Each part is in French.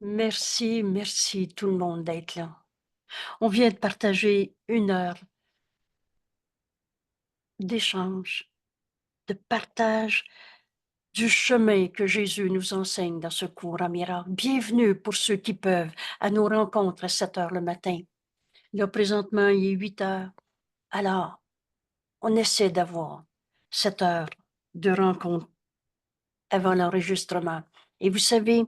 Merci, merci tout le monde d'être là. On vient de partager 1 heure d'échange, de partage du chemin que Jésus nous enseigne dans ce cours en miracle. Bienvenue pour ceux qui peuvent à nos rencontres à 7 heures le matin. Là, présentement, il est 8 heures. Alors, on essaie d'avoir 7 heures de rencontre avant l'enregistrement. Et vous savez,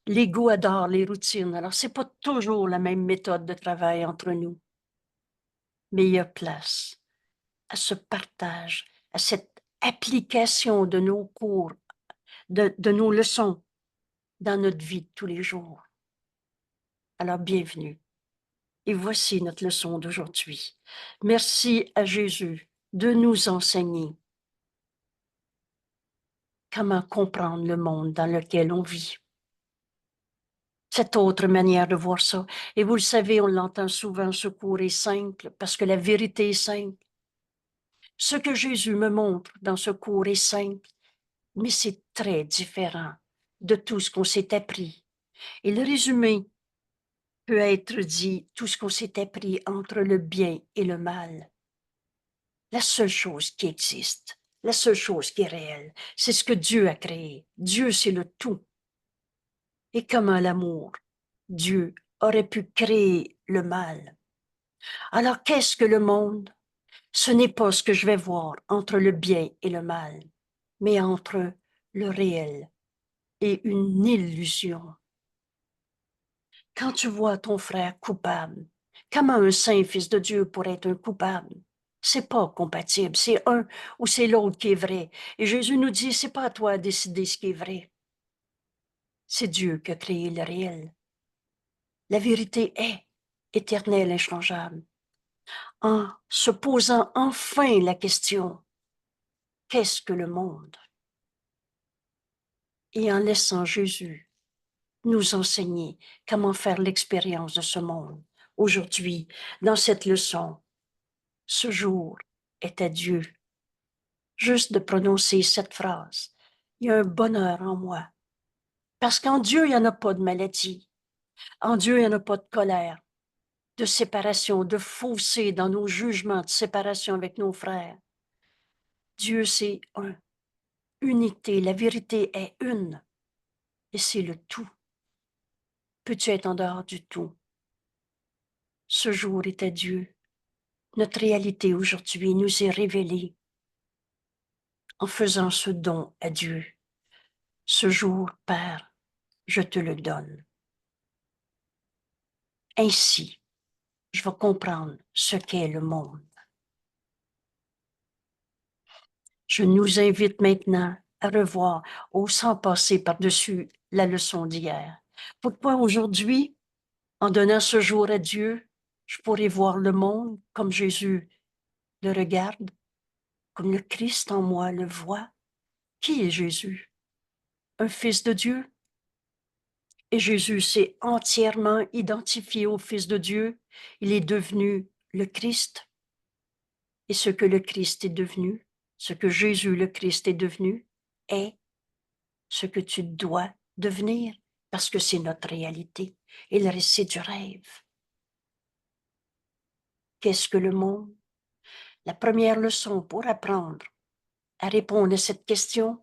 l'ego adore les routines. Alors, c'est pas toujours la même méthode de travail entre nous, mais il y a place à ce partage, à cette application de nos cours, de nos leçons dans notre vie de tous les jours. Alors, bienvenue. Et voici notre leçon d'aujourd'hui. Merci à Jésus de nous enseigner comment comprendre le monde dans lequel on vit. Cette autre manière de voir ça. Et vous le savez, on l'entend souvent, ce cours est simple parce que la vérité est simple. Ce que Jésus me montre dans ce cours est simple, mais c'est très différent de tout ce qu'on s'est appris. Et le résumé peut être dit, tout ce qu'on s'est appris entre le bien et le mal. La seule chose qui existe, la seule chose qui est réelle, c'est ce que Dieu a créé. Dieu, c'est le tout. Et comment l'amour, Dieu, aurait pu créer le mal. Alors, qu'est-ce que le monde? Ce n'est pas ce que je vais voir entre le bien et le mal, mais entre le réel et une illusion. Quand tu vois ton frère coupable, comment un saint fils de Dieu pourrait être un coupable? C'est pas compatible. C'est un ou c'est l'autre qui est vrai. Et Jésus nous dit, c'est pas à toi de décider ce qui est vrai. C'est Dieu qui a créé le réel. La vérité est éternelle, inchangeable. En se posant enfin la question, qu'est-ce que le monde? Et en laissant Jésus nous enseigner comment faire l'expérience de ce monde. Aujourd'hui, dans cette leçon, ce jour est à Dieu. Juste de prononcer cette phrase, il y a un bonheur en moi. Parce qu'en Dieu, il n'y en a pas de maladie. En Dieu, il n'y en a pas de colère, de séparation, de fossé dans nos jugements de séparation avec nos frères. Dieu, c'est un. Unité, la vérité est une. Et c'est le tout. Peux-tu être en dehors du tout? Ce jour est à Dieu. Notre réalité aujourd'hui nous est révélée en faisant ce don à Dieu. Ce jour, Père, je te le donne. Ainsi, je vais comprendre ce qu'est le monde. Je nous invite maintenant à revoir, ou sans passer par-dessus la leçon d'hier. Pourquoi aujourd'hui, en donnant ce jour à Dieu, je pourrais voir le monde comme Jésus le regarde, comme le Christ en moi le voit. Qui est Jésus? Un fils de Dieu? Et Jésus s'est entièrement identifié au Fils de Dieu. Il est devenu le Christ. Et ce que le Christ est devenu, ce que Jésus le Christ est devenu, est ce que tu dois devenir, parce que c'est notre réalité. Et le reste, c'est du rêve. Qu'est-ce que le monde? La première leçon pour apprendre à répondre à cette question,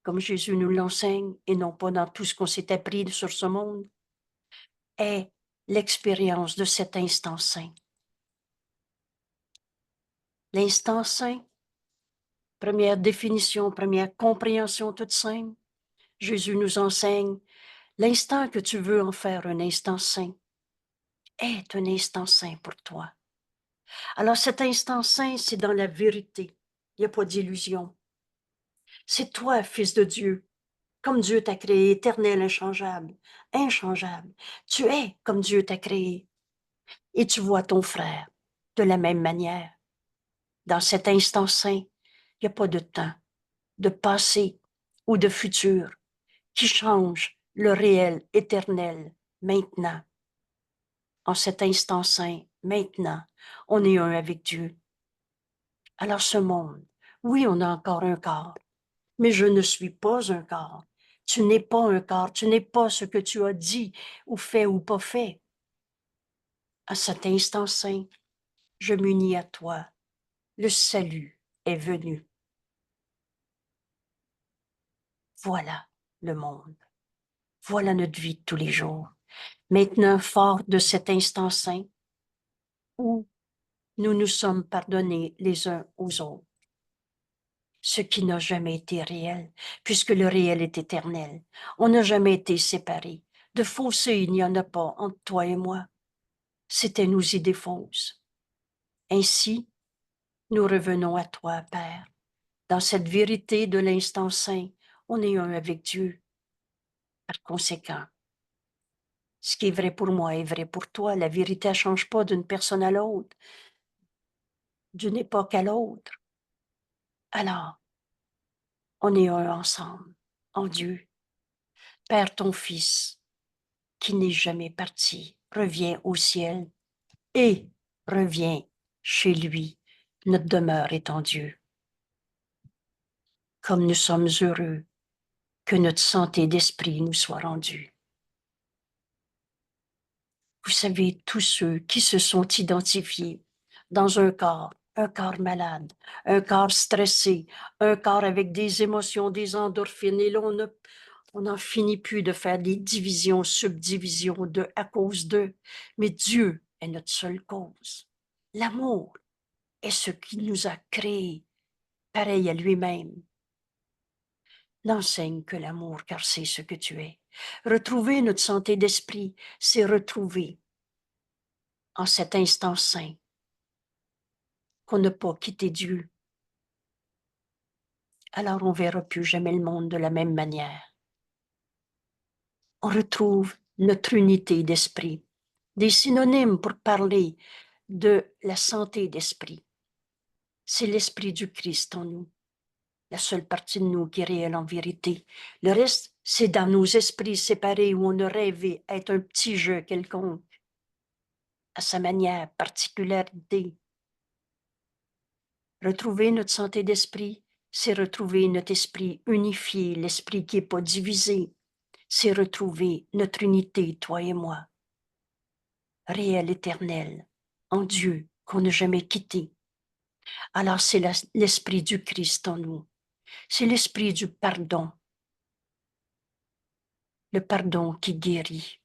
comme Jésus nous l'enseigne, et non pas dans tout ce qu'on s'est appris sur ce monde, est l'expérience de cet instant saint. L'instant saint, première définition, première compréhension toute simple, Jésus nous enseigne, l'instant que tu veux en faire un instant saint est un instant saint pour toi. Alors cet instant saint, c'est dans la vérité. Il n'y a pas d'illusion. C'est toi, Fils de Dieu, comme Dieu t'a créé, éternel, inchangeable, inchangeable. Tu es comme Dieu t'a créé. Et tu vois ton frère de la même manière. Dans cet instant saint, il n'y a pas de temps, de passé ou de futur qui change le réel éternel maintenant. En cet instant saint, maintenant, on est un avec Dieu. Alors ce monde, oui, on a encore un corps, mais je ne suis pas un corps. Tu n'es pas un corps, tu n'es pas ce que tu as dit ou pas fait. À cet instant saint, je m'unis à toi. Le salut est venu. Voilà le monde. Voilà notre vie de tous les jours. Maintenant, fort de cet instant saint où nous nous sommes pardonnés les uns aux autres, ce qui n'a jamais été réel, puisque le réel est éternel. On n'a jamais été séparés. De fossé, il n'y en a pas entre toi et moi. C'était nos idées fausses. Ainsi, nous revenons à toi, Père. Dans cette vérité de l'instant saint, on est un avec Dieu. Par conséquent, ce qui est vrai pour moi est vrai pour toi. La vérité ne change pas d'une personne à l'autre, d'une époque à l'autre. Alors, on est un ensemble, en Dieu. Père, ton Fils, qui n'est jamais parti, revient au ciel et revient chez lui. Notre demeure est en Dieu. Comme nous sommes heureux que notre santé d'esprit nous soit rendue. Vous savez, tous ceux qui se sont identifiés dans un corps malade, un corps stressé, un corps avec des émotions, des endorphines, et là, on n'en finit plus de faire des divisions, subdivisions à cause d'eux. Mais Dieu est notre seule cause. L'amour est ce qui nous a créés, pareil à lui-même. N'enseigne que l'amour, car c'est ce que tu es. Retrouver notre santé d'esprit, c'est retrouver en cet instant saint qu'on n'a pas quitté Dieu. Alors on ne verra plus jamais le monde de la même manière. On retrouve notre unité d'esprit. Des synonymes pour parler de la santé d'esprit. C'est l'esprit du Christ en nous, la seule partie de nous qui est réelle en vérité. Le reste, c'est dans nos esprits séparés où on a rêvé être un petit jeu quelconque, à sa manière, particularité. Retrouver notre santé d'esprit, c'est retrouver notre esprit unifié, l'esprit qui n'est pas divisé. C'est retrouver notre unité, toi et moi, réelle, éternelle, en Dieu, qu'on n'a jamais quitté. Alors c'est l'esprit du Christ en nous. C'est l'esprit du pardon. Le pardon qui guérit.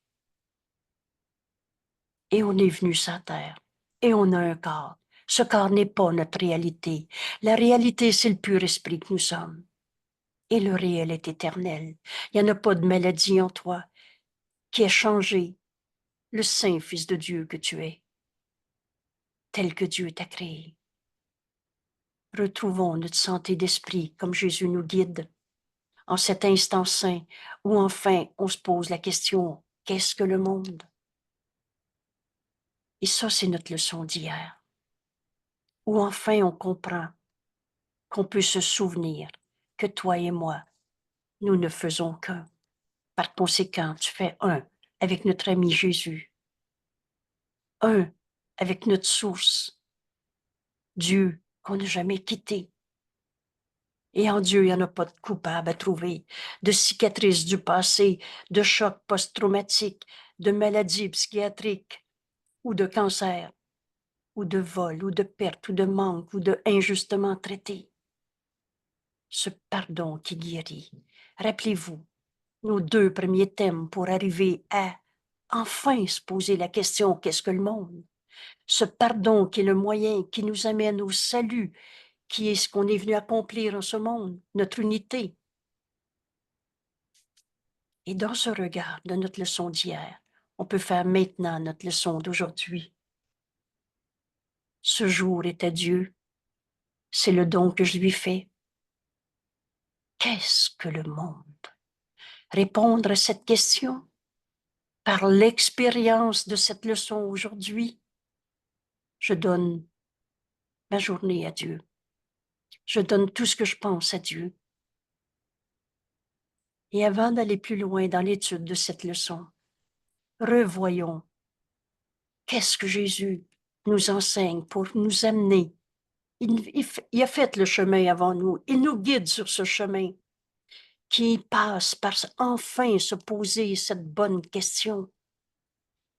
Et on est venu sur terre. Et on a un corps. Ce corps n'est pas notre réalité. La réalité, c'est le pur esprit que nous sommes. Et le réel est éternel. Il n'y en a pas de maladie en toi qui ait changé le saint Fils de Dieu que tu es, tel que Dieu t'a créé. Retrouvons notre santé d'esprit comme Jésus nous guide en cet instant saint où enfin on se pose la question, qu'est-ce que le monde? Et ça, c'est notre leçon d'hier, où enfin on comprend qu'on peut se souvenir que toi et moi, nous ne faisons qu'un. Par conséquent, tu fais un avec notre ami Jésus, un avec notre source, Dieu qu'on n'a jamais quitté. Et en Dieu, il n'y en a pas de coupable à trouver, de cicatrices du passé, de chocs post-traumatiques, de maladies psychiatriques, ou de cancer, ou de vol, ou de perte, ou de manque, ou de injustement traité. Ce pardon qui guérit. Rappelez-vous, nos deux premiers thèmes pour arriver à enfin se poser la question, qu'est-ce que le monde? Ce pardon qui est le moyen qui nous amène au salut, qui est ce qu'on est venu accomplir en ce monde, notre unité. Et dans ce regard de notre leçon d'hier, on peut faire maintenant notre leçon d'aujourd'hui. Ce jour est à Dieu, c'est le don que je lui fais. Qu'est-ce que le monde? Répondre à cette question par l'expérience de cette leçon aujourd'hui, je donne ma journée à Dieu. Je donne tout ce que je pense à Dieu. Et avant d'aller plus loin dans l'étude de cette leçon, revoyons qu'est-ce que Jésus nous enseigne pour nous amener. Il a fait le chemin avant nous. Il nous guide sur ce chemin. qui passe par enfin se poser cette bonne question.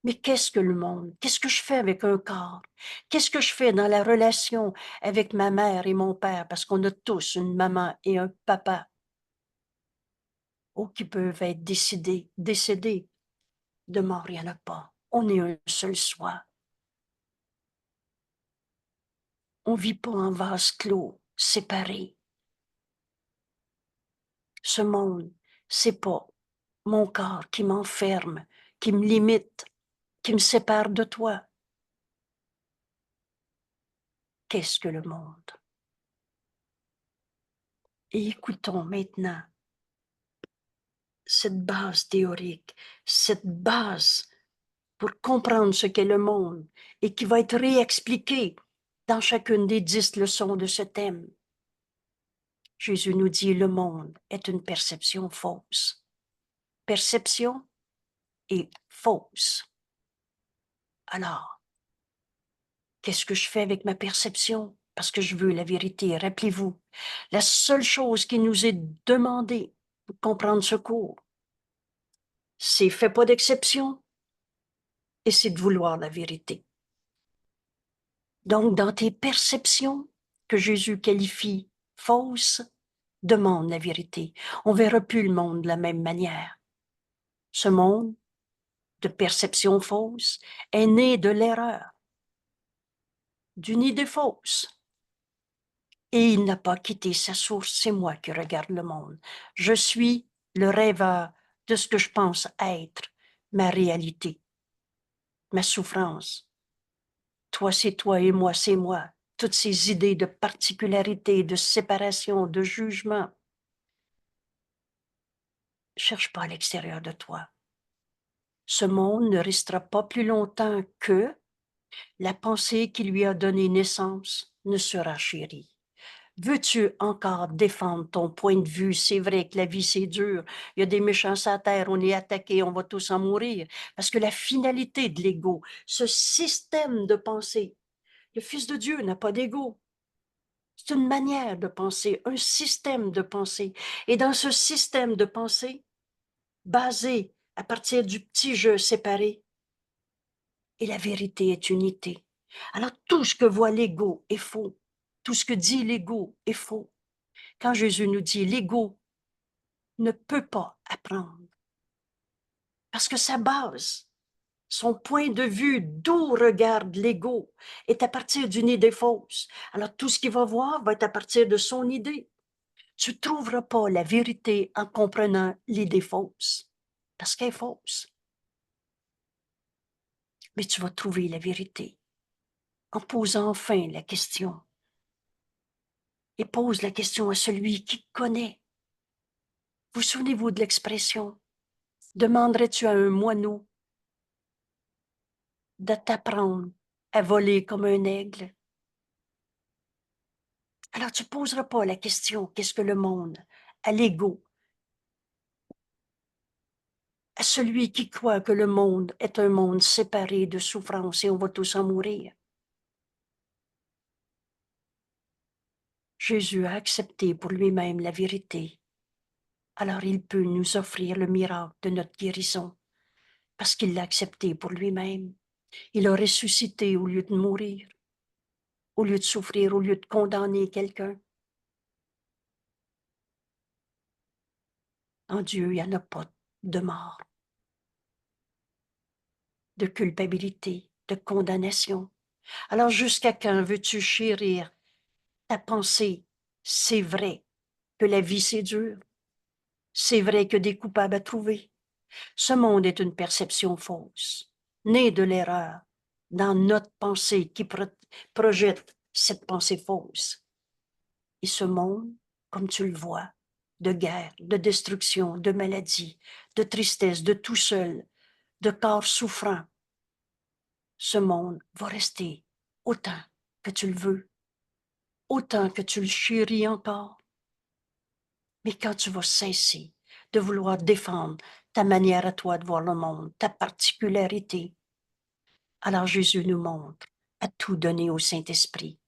Mais qu'est-ce que le monde? Qu'est-ce que je fais avec un corps? Qu'est-ce que je fais dans la relation avec ma mère et mon père? Parce qu'on a tous une maman et un papa, qui peuvent être décédés. De mort, il n'y en a pas. On est un seul soi. On ne vit pas en vase clos, séparés. Ce monde, c'est pas mon corps qui m'enferme, qui me limite, qui me sépare de toi. Qu'est-ce que le monde? Et écoutons maintenant cette base théorique, cette base pour comprendre ce qu'est le monde et qui va être réexpliquée dans chacune des 10 leçons de ce thème. Jésus nous dit, le monde est une perception fausse. Perception et fausse. Alors, qu'est-ce que je fais avec ma perception? Parce que je veux la vérité. Rappelez-vous, la seule chose qui nous est demandée pour comprendre ce cours, c'est fais pas d'exception et c'est de vouloir la vérité. Donc, dans tes perceptions que Jésus qualifie fausses, demande la vérité. On verra plus le monde de la même manière. Ce monde de perception fausse est né de l'erreur, d'une idée fausse. Et il n'a pas quitté sa source, c'est moi qui regarde le monde. Je suis le rêveur de ce que je pense être ma réalité, ma souffrance. Toi, c'est toi et moi, c'est moi. Toutes ces idées de particularité, de séparation, de jugement. Cherche pas à l'extérieur de toi. Ce monde ne restera pas plus longtemps que la pensée qui lui a donné naissance ne sera chérie. Veux-tu encore défendre ton point de vue? C'est vrai que la vie, c'est dur. Il y a des méchants sur la terre, on est attaqué, on va tous en mourir. Parce que la finalité de l'ego, ce système de pensée, le Fils de Dieu n'a pas d'ego. C'est une manière de penser, un système de pensée. Et dans ce système de pensée, basé à partir du petit jeu séparé, et la vérité est unité. Alors tout ce que voit l'ego est faux. Tout ce que dit l'ego est faux. Quand Jésus nous dit l'ego ne peut pas apprendre, parce que sa base, son point de vue, d'où regarde l'ego, est à partir d'une idée fausse. Alors tout ce qu'il va voir va être à partir de son idée. Tu ne trouveras pas la vérité en comprenant l'idée fausse, parce qu'elle est fausse. Mais tu vas trouver la vérité en posant enfin la question. Et pose la question à celui qui connaît. Vous souvenez-vous de l'expression? Demanderais-tu à un moineau de t'apprendre à voler comme un aigle? Alors tu ne poseras pas la question, qu'est-ce que le monde? À l'ego, à celui qui croit que le monde est un monde séparé de souffrance et on va tous en mourir. Jésus a accepté pour lui-même la vérité. Alors il peut nous offrir le miracle de notre guérison, parce qu'il l'a accepté pour lui-même. Il a ressuscité au lieu de mourir, au lieu de souffrir, au lieu de condamner quelqu'un. En Dieu, il n'y en a pas de mort, de culpabilité, de condamnation. Alors jusqu'à quand veux-tu chérir ta pensée? C'est vrai que la vie, c'est dur. C'est vrai que des coupables à trouver. Ce monde est une perception fausse, née de l'erreur, dans notre pensée qui projette cette pensée fausse. Et ce monde, comme tu le vois, de guerre, de destruction, de maladie, de tristesse, de tout seul, de corps souffrant, ce monde va rester autant que tu le veux, autant que tu le chéris encore. Mais quand tu vas cesser de vouloir défendre ta manière à toi de voir le monde, ta particularité, alors Jésus nous montre à tout donner au Saint-Esprit,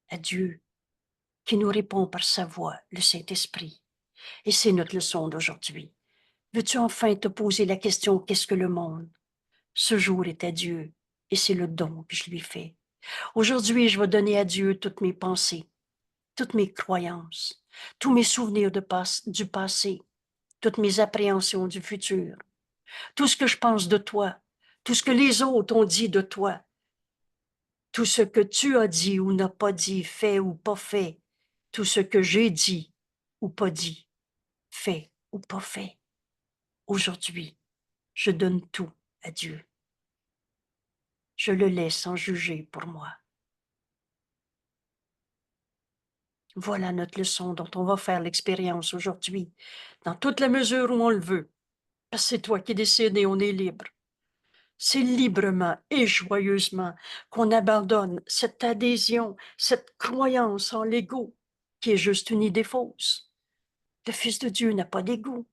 à Dieu, qui nous répond par sa voix, le Saint-Esprit. Et c'est notre leçon d'aujourd'hui. Veux-tu enfin te poser la question, qu'est-ce que le monde? Ce jour est à Dieu et c'est le don que je lui fais. Aujourd'hui, je vais donner à Dieu toutes mes pensées, toutes mes croyances, tous mes souvenirs du passé, toutes mes appréhensions du futur, tout ce que je pense de toi, tout ce que les autres ont dit de toi, tout ce que tu as dit ou n'as pas dit, fait ou pas fait, tout ce que j'ai dit ou pas dit, fait ou pas fait. Aujourd'hui, je donne tout à Dieu. Je le laisse en juger pour moi. Voilà notre leçon dont on va faire l'expérience aujourd'hui, dans toute la mesure où on le veut. Parce que c'est toi qui décides et on est libre. C'est librement et joyeusement qu'on abandonne cette adhésion, cette croyance en l'ego, qui est juste une idée fausse. Le Fils de Dieu n'a pas d'ego.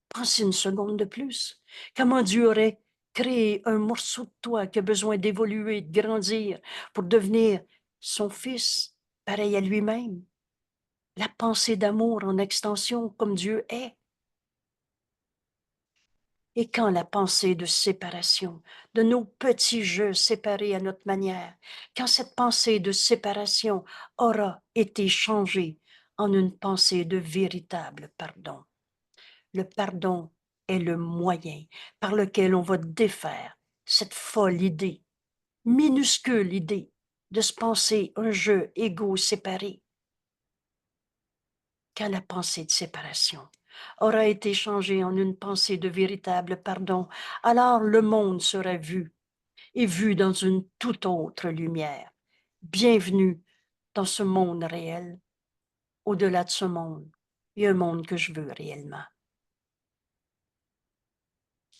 Pense une seconde de plus. Comment Dieu aurait créé un morceau de toi qui a besoin d'évoluer, de grandir pour devenir son Fils, pareil à lui-même? La pensée d'amour en extension comme Dieu est. Et quand la pensée de séparation, de nos petits jeux séparés à notre manière, quand cette pensée de séparation aura été changée en une pensée de véritable pardon, le pardon est le moyen par lequel on va défaire cette folle idée, minuscule idée, de se penser un jeu égaux séparé. Quand la pensée de séparation aura été changée en une pensée de véritable pardon, alors le monde sera vu et vu dans une toute autre lumière. Bienvenue dans ce monde réel. Au-delà de ce monde, il y a un monde que je veux réellement.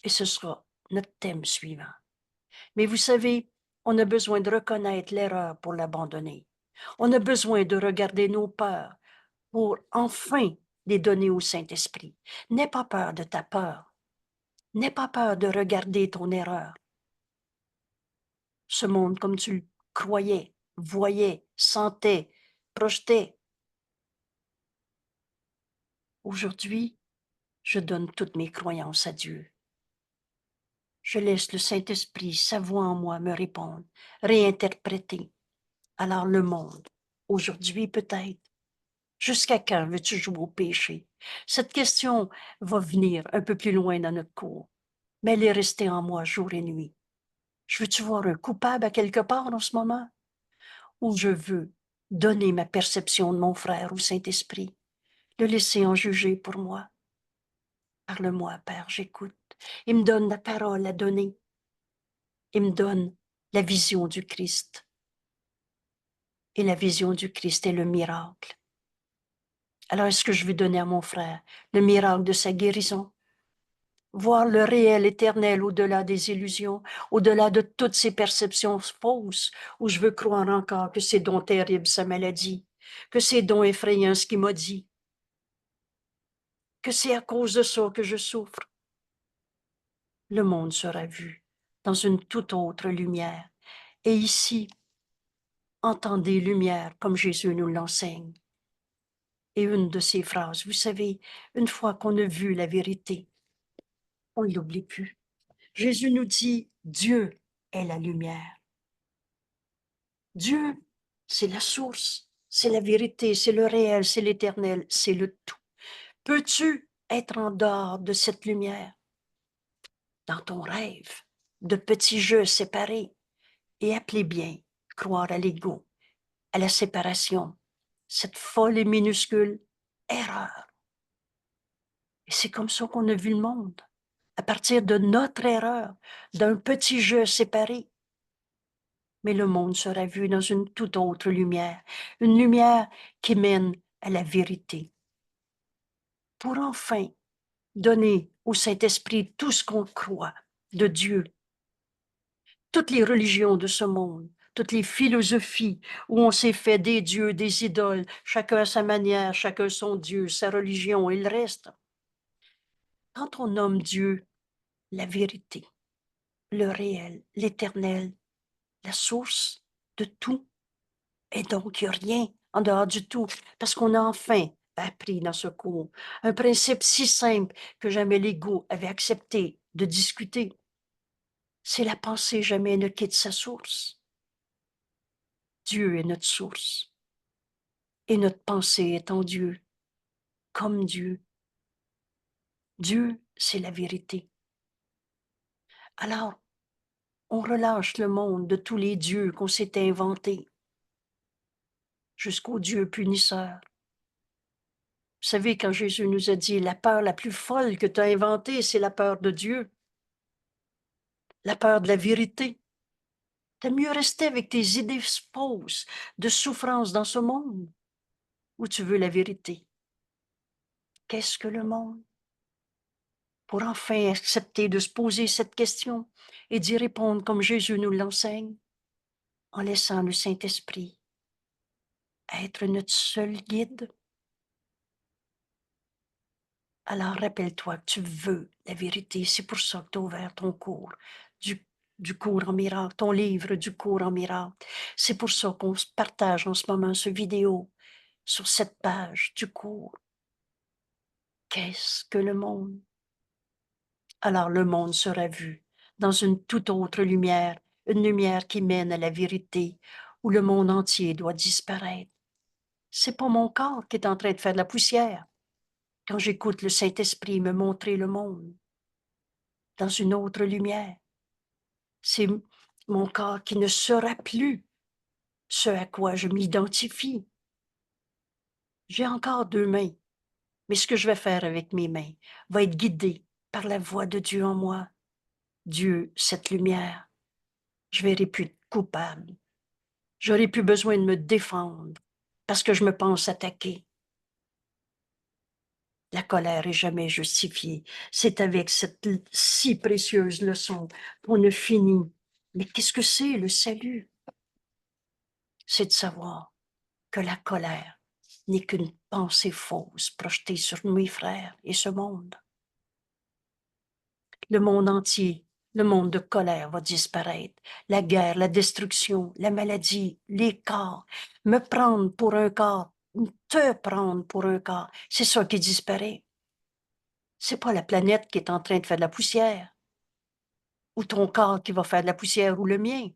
Et ce sera notre thème suivant. Mais vous savez, on a besoin de reconnaître l'erreur pour l'abandonner. On a besoin de regarder nos peurs pour enfin les donner au Saint-Esprit. N'aie pas peur de ta peur. N'aie pas peur de regarder ton erreur. Ce monde comme tu le croyais, voyais, sentais, projetais. Aujourd'hui, je donne toutes mes croyances à Dieu. Je laisse le Saint-Esprit, sa voix en moi, me répondre, réinterpréter. Alors le monde, aujourd'hui peut-être, jusqu'à quand veux-tu jouer au péché? Cette question va venir un peu plus loin dans notre cours, mais elle est restée en moi jour et nuit. Je veux-tu voir un coupable à quelque part en ce moment? Ou je veux donner ma perception de mon frère au Saint-Esprit, le laisser en juger pour moi? Parle-moi, Père, j'écoute. Il me donne la parole à donner. Il me donne la vision du Christ. Et la vision du Christ est le miracle. Alors, est-ce que je vais donner à mon frère le miracle de sa guérison? Voir le réel éternel au-delà des illusions, au-delà de toutes ces perceptions fausses, où je veux croire encore que c'est donc terrible sa maladie, que c'est donc effrayant ce qu'il m'a dit, que c'est à cause de ça que je souffre. Le monde sera vu dans une toute autre lumière. Et ici, entendez lumière comme Jésus nous l'enseigne. Et une de ces phrases, vous savez, une fois qu'on a vu la vérité, on ne l'oublie plus. Jésus nous dit, Dieu est la lumière. Dieu, c'est la source, c'est la vérité, c'est le réel, c'est l'éternel, c'est le tout. Peux-tu être en dehors de cette lumière, dans ton rêve, de petits jeux séparés, et appelez bien, croire à l'ego, à la séparation, cette folle et minuscule erreur. Et c'est comme ça qu'on a vu le monde, à partir de notre erreur, d'un petit jeu séparé. Mais le monde sera vu dans une toute autre lumière, une lumière qui mène à la vérité. Pour enfin donner au Saint-Esprit tout ce qu'on croit de Dieu, toutes les religions de ce monde, toutes les philosophies où on s'est fait des dieux, des idoles, chacun à sa manière, chacun son Dieu, sa religion et le reste. Quand on nomme Dieu la vérité, le réel, l'éternel, la source de tout, et donc il n'y a rien en dehors du tout, parce qu'on a enfin appris dans ce cours, un principe si simple que jamais l'ego avait accepté de discuter. C'est la pensée jamais ne quitte sa source. Dieu est notre source. Et notre pensée est en Dieu, comme Dieu. Dieu, c'est la vérité. Alors, on relâche le monde de tous les dieux qu'on s'est inventés, jusqu'au Dieu punisseur. Vous savez, quand Jésus nous a dit, la peur la plus folle que tu as inventée, c'est la peur de Dieu, la peur de la vérité. T'aimes mieux rester avec tes idées fausses de souffrance dans ce monde, ou tu veux la vérité. Qu'est-ce que le monde? Pour enfin accepter de se poser cette question et d'y répondre comme Jésus nous l'enseigne, en laissant le Saint-Esprit être notre seul guide. Alors rappelle-toi que tu veux la vérité. C'est pour ça que tu as ouvert ton cours, du cours en miracle, ton livre du cours en miracle. C'est pour ça qu'on se partage en ce moment ce vidéo sur cette page du cours. Qu'est-ce que le monde? Alors le monde sera vu dans une toute autre lumière, une lumière qui mène à la vérité, où le monde entier doit disparaître. C'est pas mon corps qui est en train de faire de la poussière. Quand j'écoute le Saint-Esprit me montrer le monde dans une autre lumière, c'est mon corps qui ne sera plus ce à quoi je m'identifie. J'ai encore 2 mains, mais ce que je vais faire avec mes mains va être guidé par la voix de Dieu en moi. Dieu, cette lumière, je verrai plus de coupable. J'aurai plus besoin de me défendre parce que je me pense attaqué. La colère est jamais justifiée. C'est avec cette si précieuse leçon qu'on a fini. Mais qu'est-ce que c'est le salut? C'est de savoir que la colère n'est qu'une pensée fausse projetée sur mes frères et ce monde. Le monde entier, le monde de colère va disparaître. La guerre, la destruction, la maladie, les corps. Me prendre pour un corps, te prendre pour un corps, c'est ça qui disparaît. C'est pas la planète qui est en train de faire de la poussière, ou ton corps qui va faire de la poussière, ou le mien.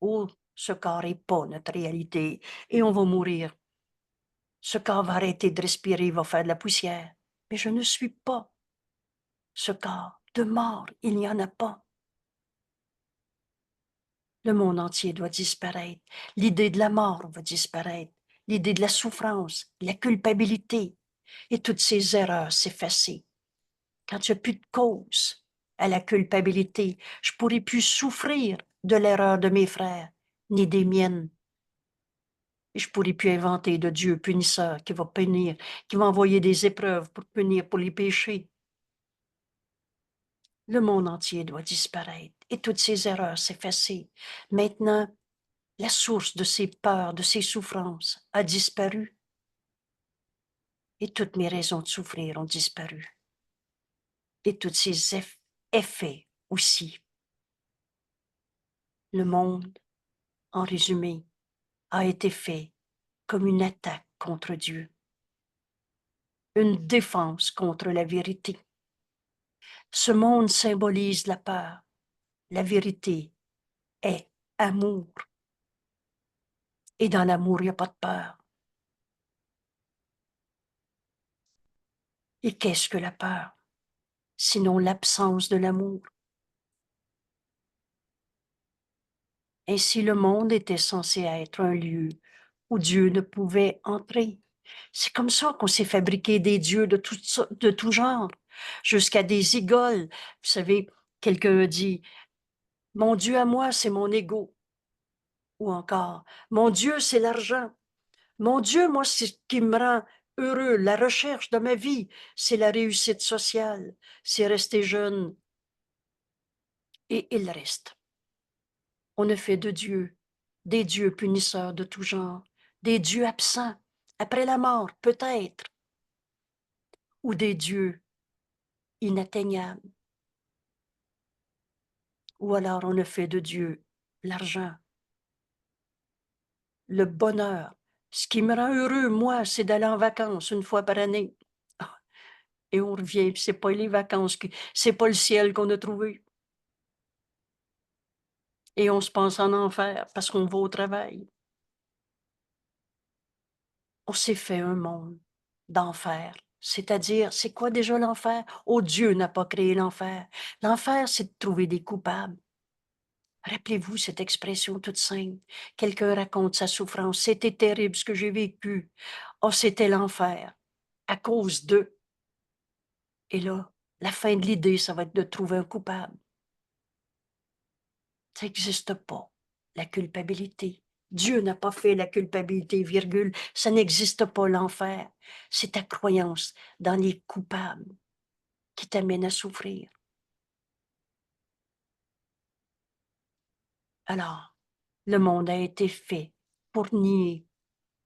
Oh, ce corps n'est pas notre réalité, et on va mourir. Ce corps va arrêter de respirer, il va faire de la poussière. Mais je ne suis pas ce corps. De mort, il n'y en a pas. Le monde entier doit disparaître. L'idée de la mort va disparaître. L'idée de la souffrance, la culpabilité et toutes ces erreurs s'effacer. Quand il n'y a plus de cause à la culpabilité, je ne pourrai plus souffrir de l'erreur de mes frères, ni des miennes. Et je ne pourrai plus inventer de Dieu punisseur qui va punir, qui va envoyer des épreuves pour punir pour les péchés. Le monde entier doit disparaître et toutes ces erreurs s'effacer. Maintenant, la source de ces peurs, de ces souffrances a disparu et toutes mes raisons de souffrir ont disparu. Et tous ces effets aussi. Le monde, en résumé, a été fait comme une attaque contre Dieu, une défense contre la vérité. Ce monde symbolise la peur. La vérité est amour. Et dans l'amour, il n'y a pas de peur. Et qu'est-ce que la peur? Sinon l'absence de l'amour. Ainsi, le monde était censé être un lieu où Dieu ne pouvait entrer. C'est comme ça qu'on s'est fabriqué des dieux de tout genre, jusqu'à des idoles. Vous savez, quelqu'un a dit, mon Dieu à moi, c'est mon ego. Ou encore, mon Dieu, c'est l'argent. Mon Dieu, moi, c'est ce qui me rend heureux. La recherche de ma vie, c'est la réussite sociale. C'est rester jeune. Et il reste. On a fait de Dieu des dieux punisseurs de tout genre, des dieux absents, après la mort, peut-être, ou des dieux inatteignables. Ou alors on a fait de Dieu l'argent, le bonheur, Ce qui me rend heureux, moi, c'est d'aller en vacances une fois par année. Ah, et on revient, puis c'est pas les vacances, c'est pas le ciel qu'on a trouvé. Et on se pense en enfer parce qu'on va au travail. On s'est fait un monde d'enfer. C'est-à-dire, c'est quoi déjà l'enfer? Oh, Dieu n'a pas créé l'enfer. L'enfer, c'est de trouver des coupables. Rappelez-vous cette expression toute simple. Quelqu'un raconte sa souffrance. C'était terrible ce que j'ai vécu. Oh, c'était l'enfer. À cause d'eux. Et là, la fin de l'idée, ça va être de trouver un coupable. Ça n'existe pas, la culpabilité. Dieu n'a pas fait la culpabilité, virgule. Ça n'existe pas, l'enfer. C'est ta croyance dans les coupables qui t'amène à souffrir. Alors, le monde a été fait pour nier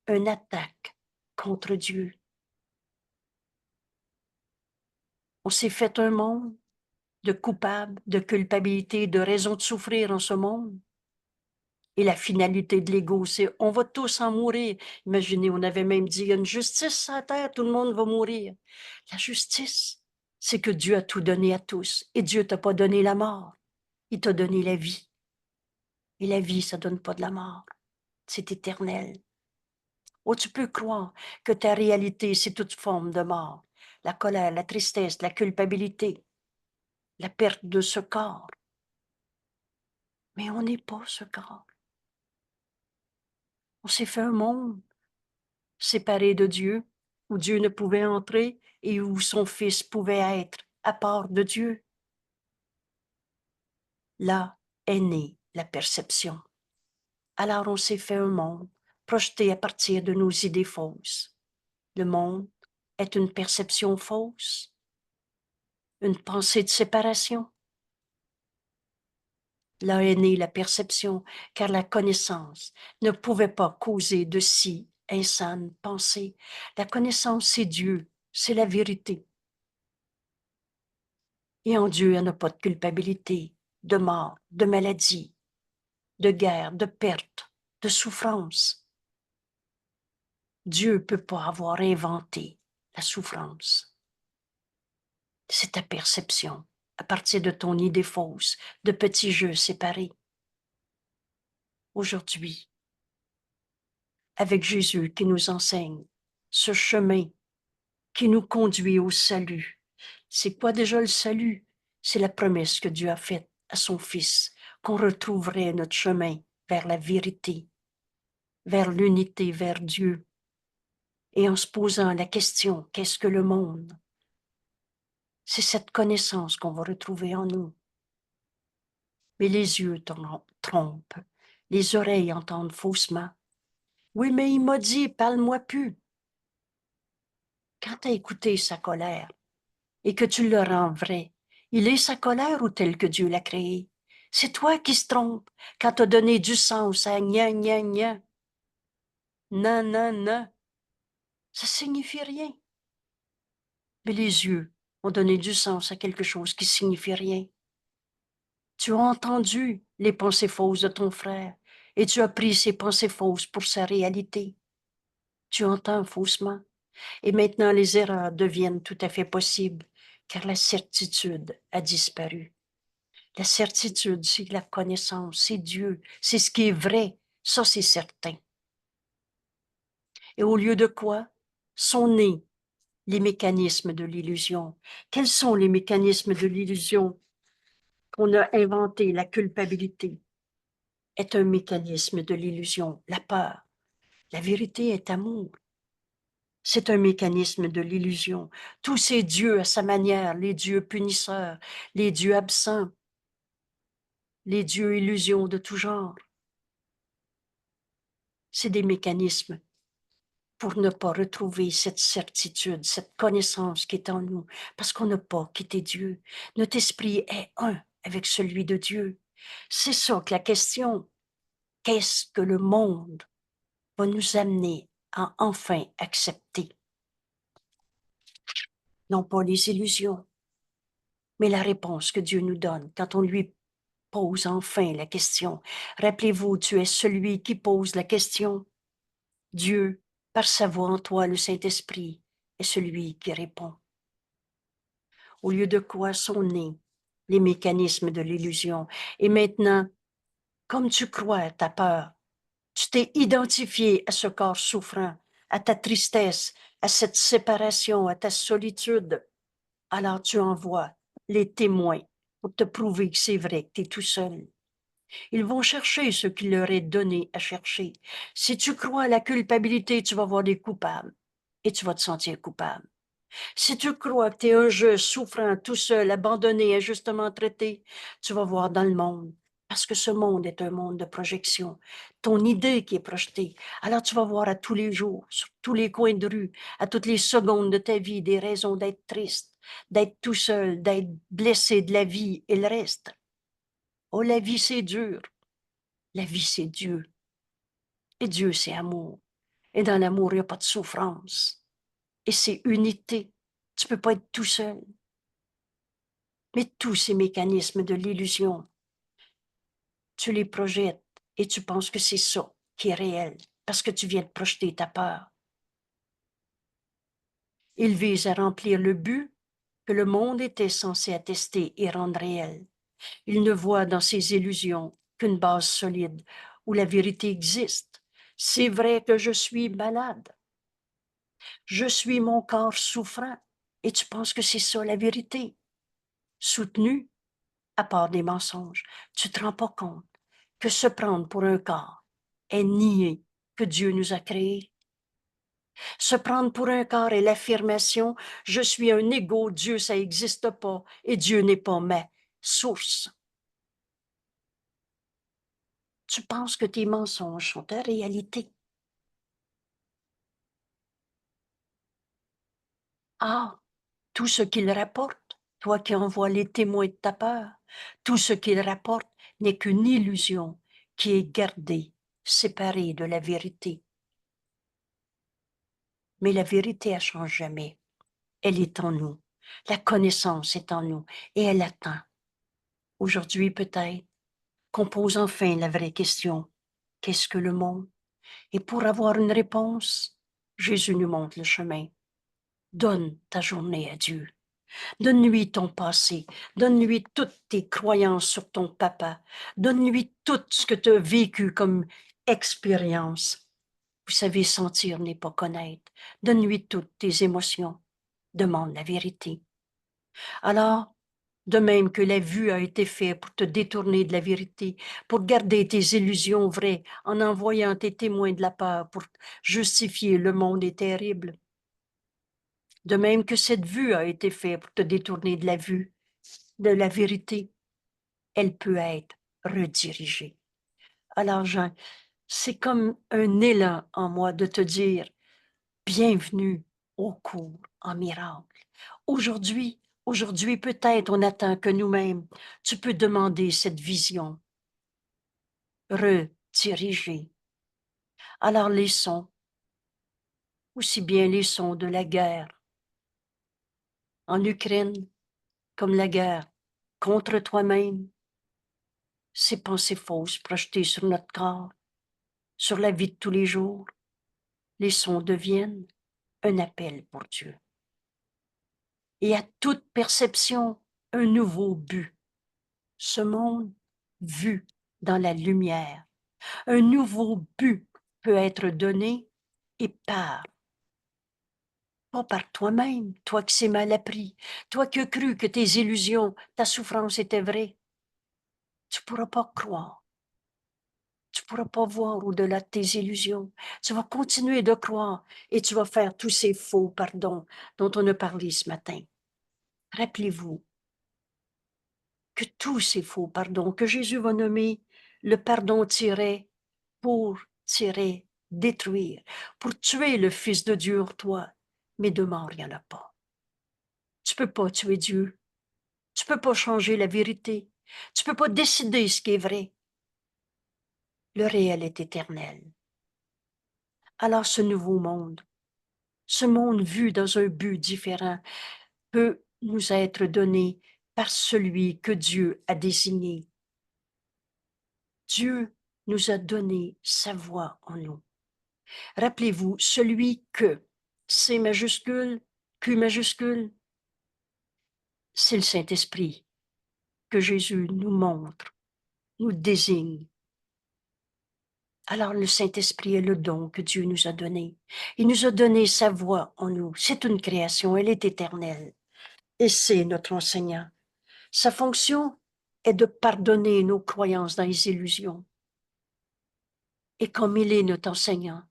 une attaque contre Dieu. On s'est fait un monde de coupables, de culpabilité, de raisons de souffrir en ce monde. Et la finalité de l'ego, c'est on va tous en mourir. Imaginez, on avait même dit, il y a une justice à la terre, tout le monde va mourir. La justice, c'est que Dieu a tout donné à tous. Et Dieu t'a pas donné la mort. Il t'a donné la vie. Et la vie, ça donne pas de la mort. C'est éternel. Oh, tu peux croire que ta réalité, c'est toute forme de mort. La colère, la tristesse, la culpabilité, la perte de ce corps. Mais on n'est pas ce corps. On s'est fait un monde séparé de Dieu, où Dieu ne pouvait entrer et où son Fils pouvait être à part de Dieu. Là est née la perception. Alors on s'est fait un monde projeté à partir de nos idées fausses. Le monde est une perception fausse, une pensée de séparation. Là est née la perception, car la connaissance ne pouvait pas causer de si insane pensée. La connaissance, c'est Dieu, c'est la vérité. Et en Dieu, il n'y a pas de culpabilité, de mort, de maladie, de guerre, de perte, de souffrance. Dieu ne peut pas avoir inventé la souffrance. C'est ta perception, à partir de ton idée fausse, de petits jeux séparés. Aujourd'hui, avec Jésus qui nous enseigne ce chemin qui nous conduit au salut. C'est quoi déjà le salut? C'est la promesse que Dieu a faite à son Fils, qu'on retrouverait notre chemin vers la vérité, vers l'unité, vers Dieu. Et en se posant la question, qu'est-ce que le monde? C'est cette connaissance qu'on va retrouver en nous. Mais les yeux trompent, les oreilles entendent faussement. Oui, mais il m'a dit, parle-moi plus. Quand tu as écouté sa colère et que tu le rends vrai, il est sa colère ou tel que Dieu l'a créé? C'est toi qui se trompes quand tu as donné du sens à gna gna gna. Non, non, non. Ça signifie rien. Mais les yeux ont donné du sens à quelque chose qui signifie rien. Tu as entendu les pensées fausses de ton frère et tu as pris ces pensées fausses pour sa réalité. Tu entends faussement. Et maintenant, les erreurs deviennent tout à fait possibles car la certitude a disparu. La certitude, c'est la connaissance, c'est Dieu, c'est ce qui est vrai. Ça, c'est certain. Et au lieu de quoi sont nés les mécanismes de l'illusion? Quels sont les mécanismes de l'illusion qu'on a inventés? La culpabilité est un mécanisme de l'illusion. La peur. La vérité est amour. C'est un mécanisme de l'illusion. Tous ces dieux à sa manière, les dieux punisseurs, les dieux absents, les dieux illusions de tout genre, c'est des mécanismes pour ne pas retrouver cette certitude, cette connaissance qui est en nous, parce qu'on n'a pas quitté Dieu. Notre esprit est un avec celui de Dieu. C'est ça que la question, qu'est-ce que le monde va nous amener à enfin accepter? Non pas les illusions, mais la réponse que Dieu nous donne quand on lui pose enfin la question. Rappelez-vous, tu es celui qui pose la question. Dieu, par sa voix en toi, le Saint-Esprit, est celui qui répond. Au lieu de quoi sont nés les mécanismes de l'illusion. Et maintenant, comme tu crois, ta peur, tu t'es identifié à ce corps souffrant, à ta tristesse, à cette séparation, à ta solitude. Alors tu envoies les témoins pour te prouver que c'est vrai, que tu es tout seul. Ils vont chercher ce qu'il leur est donné à chercher. Si tu crois à la culpabilité, tu vas voir des coupables et tu vas te sentir coupable. Si tu crois que tu es un jeu souffrant, tout seul, abandonné, injustement traité, tu vas voir dans le monde. Parce que ce monde est un monde de projection. Ton idée qui est projetée. Alors tu vas voir à tous les jours, sur tous les coins de rue, à toutes les secondes de ta vie, des raisons d'être triste, d'être tout seul, d'être blessé de la vie et le reste. Oh, la vie, c'est dur. La vie, c'est Dieu. Et Dieu, c'est amour. Et dans l'amour, il n'y a pas de souffrance. Et c'est unité. Tu peux pas être tout seul. Mais tous ces mécanismes de l'illusion, tu les projettes et tu penses que c'est ça qui est réel parce que tu viens de projeter ta peur. Ils visent à remplir le but que le monde était censé attester et rendre réel. Ils ne voient dans ces illusions qu'une base solide où la vérité existe. C'est vrai que je suis malade. Je suis mon corps souffrant. Et tu penses que c'est ça la vérité. Soutenu à part des mensonges. Tu te rends pas compte que se prendre pour un corps est nier que Dieu nous a créés. Se prendre pour un corps est l'affirmation, je suis un égo, Dieu ça n'existe pas et Dieu n'est pas ma source. Tu penses que tes mensonges sont ta réalité. Ah, tout ce qu'il rapporte, toi qui envoies les témoins de ta peur, tout ce qu'il rapporte n'est qu'une illusion qui est gardée, séparée de la vérité. Mais la vérité, elle change jamais. Elle est en nous. La connaissance est en nous et elle attend. Aujourd'hui, peut-être, qu'on pose enfin la vraie question. Qu'est-ce que le monde? Et pour avoir une réponse, Jésus nous montre le chemin. Donne ta journée à Dieu. Donne-lui ton passé. Donne-lui toutes tes croyances sur ton papa. Donne-lui tout ce que tu as vécu comme expérience. Vous savez, sentir n'est pas connaître. Donne-lui toutes tes émotions. Demande la vérité. Alors, de même que la vue a été faite pour te détourner de la vérité, pour garder tes illusions vraies en envoyant tes témoins de la peur pour justifier le monde est terrible. De même que cette vue a été faite pour te détourner de la vue, de la vérité, elle peut être redirigée. Alors, Jean, c'est comme un élan en moi de te dire, bienvenue au cours en miracle. Aujourd'hui, peut-être on attend que nous-mêmes, tu peux demander cette vision, rediriger. Alors les sons, aussi bien les sons de la guerre en Ukraine, comme la guerre contre toi-même, ces pensées fausses projetées sur notre corps, sur la vie de tous les jours, les sons deviennent un appel pour Dieu. Et à toute perception, un nouveau but. Ce monde vu dans la lumière. Un nouveau but peut être donné et pas par toi-même, toi qui s'est mal appris, toi qui as cru que tes illusions, ta souffrance était vraie. Tu ne pourras pas croire. Tu ne pourras pas voir au-delà de tes illusions. Tu vas continuer de croire et tu vas faire tous ces faux pardons dont on a parlé ce matin. Rappelez-vous que tous ces faux pardons que Jésus va nommer le pardon tiré pour tirer, détruire, pour tuer le Fils de Dieu en toi. Mais de mort, il n'y en a pas. Tu peux pas tuer Dieu. Tu peux pas changer la vérité. Tu peux pas décider ce qui est vrai. Le réel est éternel. Alors ce nouveau monde, ce monde vu dans un but différent, peut nous être donné par celui que Dieu a désigné. Dieu nous a donné sa voix en nous. Rappelez-vous, celui que, C majuscule, Q majuscule, c'est le Saint-Esprit que Jésus nous montre, nous désigne. Alors le Saint-Esprit est le don que Dieu nous a donné. Il nous a donné sa voix en nous. C'est une création, elle est éternelle. Et c'est notre enseignant. Sa fonction est de pardonner nos croyances dans les illusions. Et comme il est notre enseignant,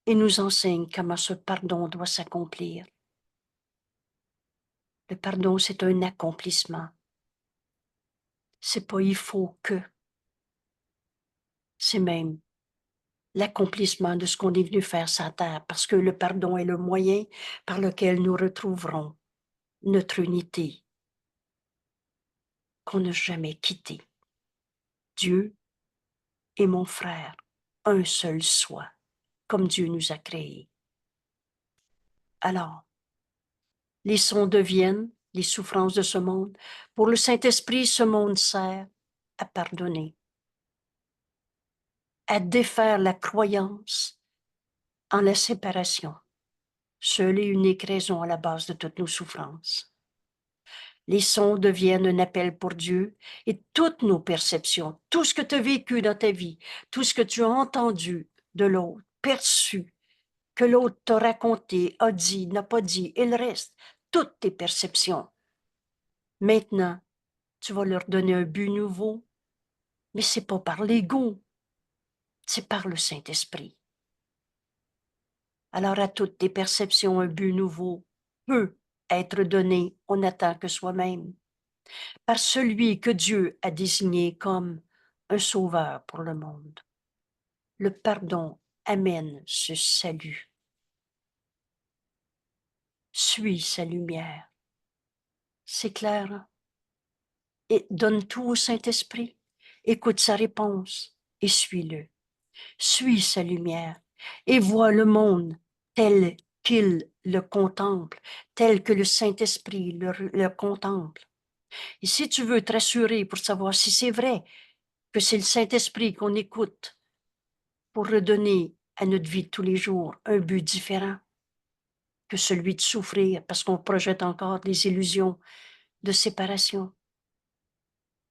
il nous enseigne comment ce pardon doit s'accomplir. Le pardon, c'est un accomplissement. C'est pas il faut que. C'est même l'accomplissement de ce qu'on est venu faire sur la terre, parce que le pardon est le moyen par lequel nous retrouverons notre unité qu'on n'a jamais quittée. Dieu est mon frère, un seul soi, comme Dieu nous a créés. Alors, les sons deviennent les souffrances de ce monde. Pour le Saint-Esprit, ce monde sert à pardonner, à défaire la croyance en la séparation, seule et unique raison à la base de toutes nos souffrances. Les sons deviennent un appel pour Dieu et toutes nos perceptions, tout ce que tu as vécu dans ta vie, tout ce que tu as entendu de l'autre, perçu, que l'autre t'a raconté, a dit, n'a pas dit, et le reste, toutes tes perceptions. Maintenant, tu vas leur donner un but nouveau, mais c'est pas par l'ego, c'est par le Saint-Esprit. Alors à toutes tes perceptions, un but nouveau peut être donné, on n'attend que soi-même, par celui que Dieu a désigné comme un sauveur pour le monde. Le pardon amène ce salut. Suis sa lumière. C'est clair, hein? Et donne tout au Saint-Esprit. Écoute sa réponse et suis-le. Suis sa lumière et vois le monde tel qu'il le contemple, tel que le Saint-Esprit le contemple. Et si tu veux te rassurer pour savoir si c'est vrai que c'est le Saint-Esprit qu'on écoute pour redonner à notre vie de tous les jours un but différent que celui de souffrir parce qu'on projette encore des illusions de séparation,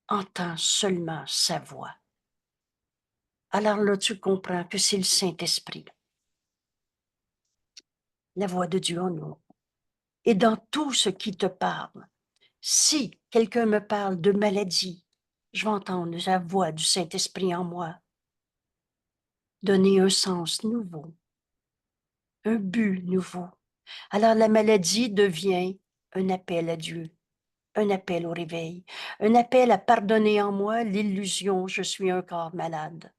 entends seulement sa voix. Alors là, tu comprends que c'est le Saint-Esprit, la voix de Dieu en nous. Et dans tout ce qui te parle, si quelqu'un me parle de maladie, je vais entendre la voix du Saint-Esprit en moi, donner un sens nouveau, un but nouveau. Alors la maladie devient un appel à Dieu, un appel au réveil, un appel à pardonner en moi l'illusion je suis un corps malade.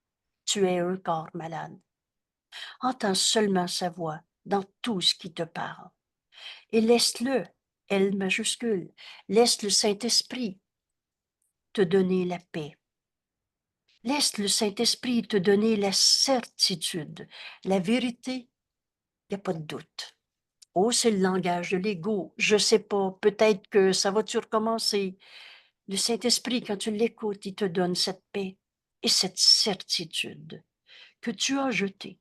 Tu es un corps malade. Entends seulement sa voix dans tout ce qui te parle. Et laisse-le, L majuscule, laisse le Saint-Esprit te donner la paix. Laisse le Saint-Esprit te donner la certitude, la vérité, il n'y a pas de doute. Oh, c'est le langage de l'ego. Je sais pas, peut-être que ça va-tu recommencer. Le Saint-Esprit, quand tu l'écoutes, il te donne cette paix et cette certitude que tu as jetée.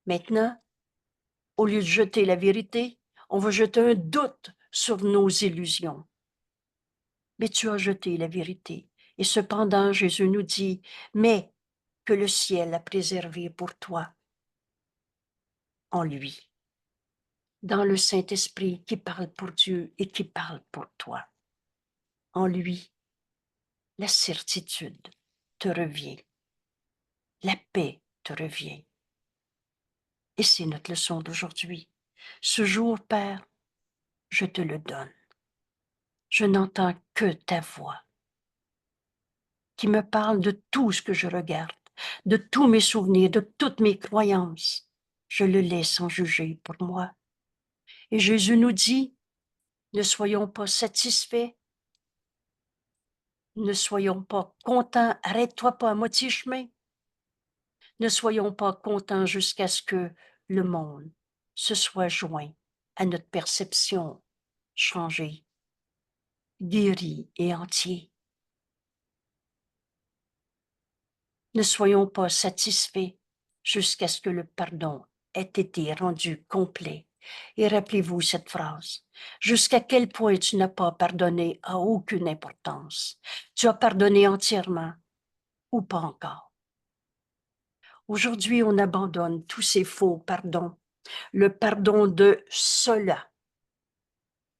Maintenant, au lieu de jeter la vérité, on va jeter un doute sur nos illusions. Mais tu as jeté la vérité. Et cependant, Jésus nous dit, mais que le ciel a préservé pour toi en lui, dans le Saint-Esprit qui parle pour Dieu et qui parle pour toi. En lui, la certitude te revient, la paix te revient. Et c'est notre leçon d'aujourd'hui. Ce jour, Père, je te le donne. Je n'entends que ta voix qui me parle de tout ce que je regarde, de tous mes souvenirs, de toutes mes croyances. Je le laisse en juger pour moi. Et Jésus nous dit, ne soyons pas satisfaits, ne soyons pas contents, arrête-toi pas à moitié chemin. Ne soyons pas contents jusqu'à ce que le monde se soit joint à notre perception changée, guéri et entier. Ne soyons pas satisfaits jusqu'à ce que le pardon ait été rendu complet. Et rappelez-vous cette phrase. Jusqu'à quel point tu n'as pas pardonné a aucune importance. Tu as pardonné entièrement ou pas encore. Aujourd'hui, on abandonne tous ces faux pardons. Le pardon de cela.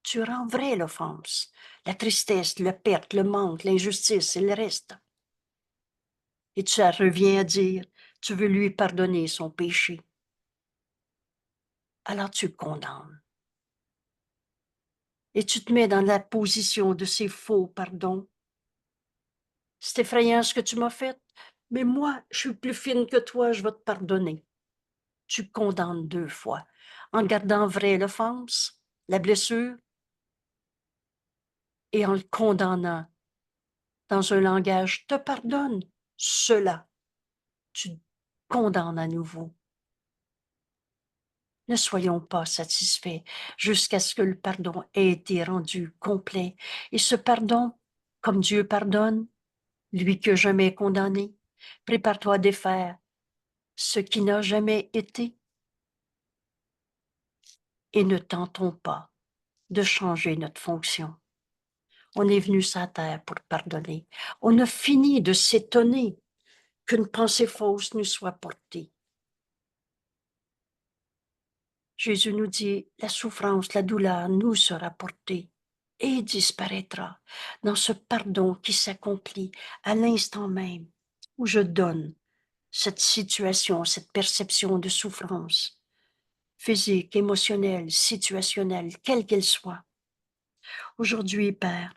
Tu rends vrai l'offense, la tristesse, la perte, le manque, l'injustice et le reste. Et tu reviens à dire, tu veux lui pardonner son péché. Alors tu condamnes. Et tu te mets dans la position de ces faux pardons. C'est effrayant ce que tu m'as fait, mais moi, je suis plus fine que toi, je vais te pardonner. Tu condamnes 2 fois, en gardant vrai l'offense, la blessure, et en le condamnant dans un langage, te pardonne cela. Tu condamnes à nouveau. Ne soyons pas satisfaits jusqu'à ce que le pardon ait été rendu complet. Et ce pardon, comme Dieu pardonne, lui que jamais condamné, prépare-toi à défaire ce qui n'a jamais été. Et ne tentons pas de changer notre fonction. On est venu sur la terre pour pardonner. On a fini de s'étonner qu'une pensée fausse nous soit portée. Jésus nous dit, la souffrance, la douleur nous sera portée et disparaîtra dans ce pardon qui s'accomplit à l'instant même où je donne cette situation, cette perception de souffrance physique, émotionnelle, situationnelle, quelle qu'elle soit. Aujourd'hui, Père,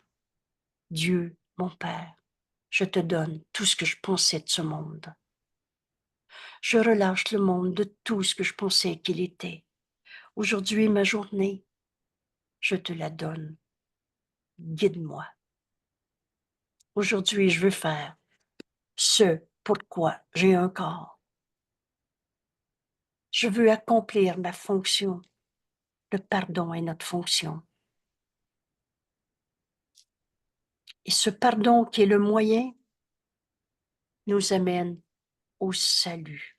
Dieu, mon Père, je te donne tout ce que je pensais de ce monde. Je relâche le monde de tout ce que je pensais qu'il était. Aujourd'hui, ma journée, je te la donne. Guide-moi. Aujourd'hui, je veux faire ce pourquoi j'ai un corps. Je veux accomplir ma fonction. Le pardon est notre fonction. Et ce pardon qui est le moyen nous amène au salut.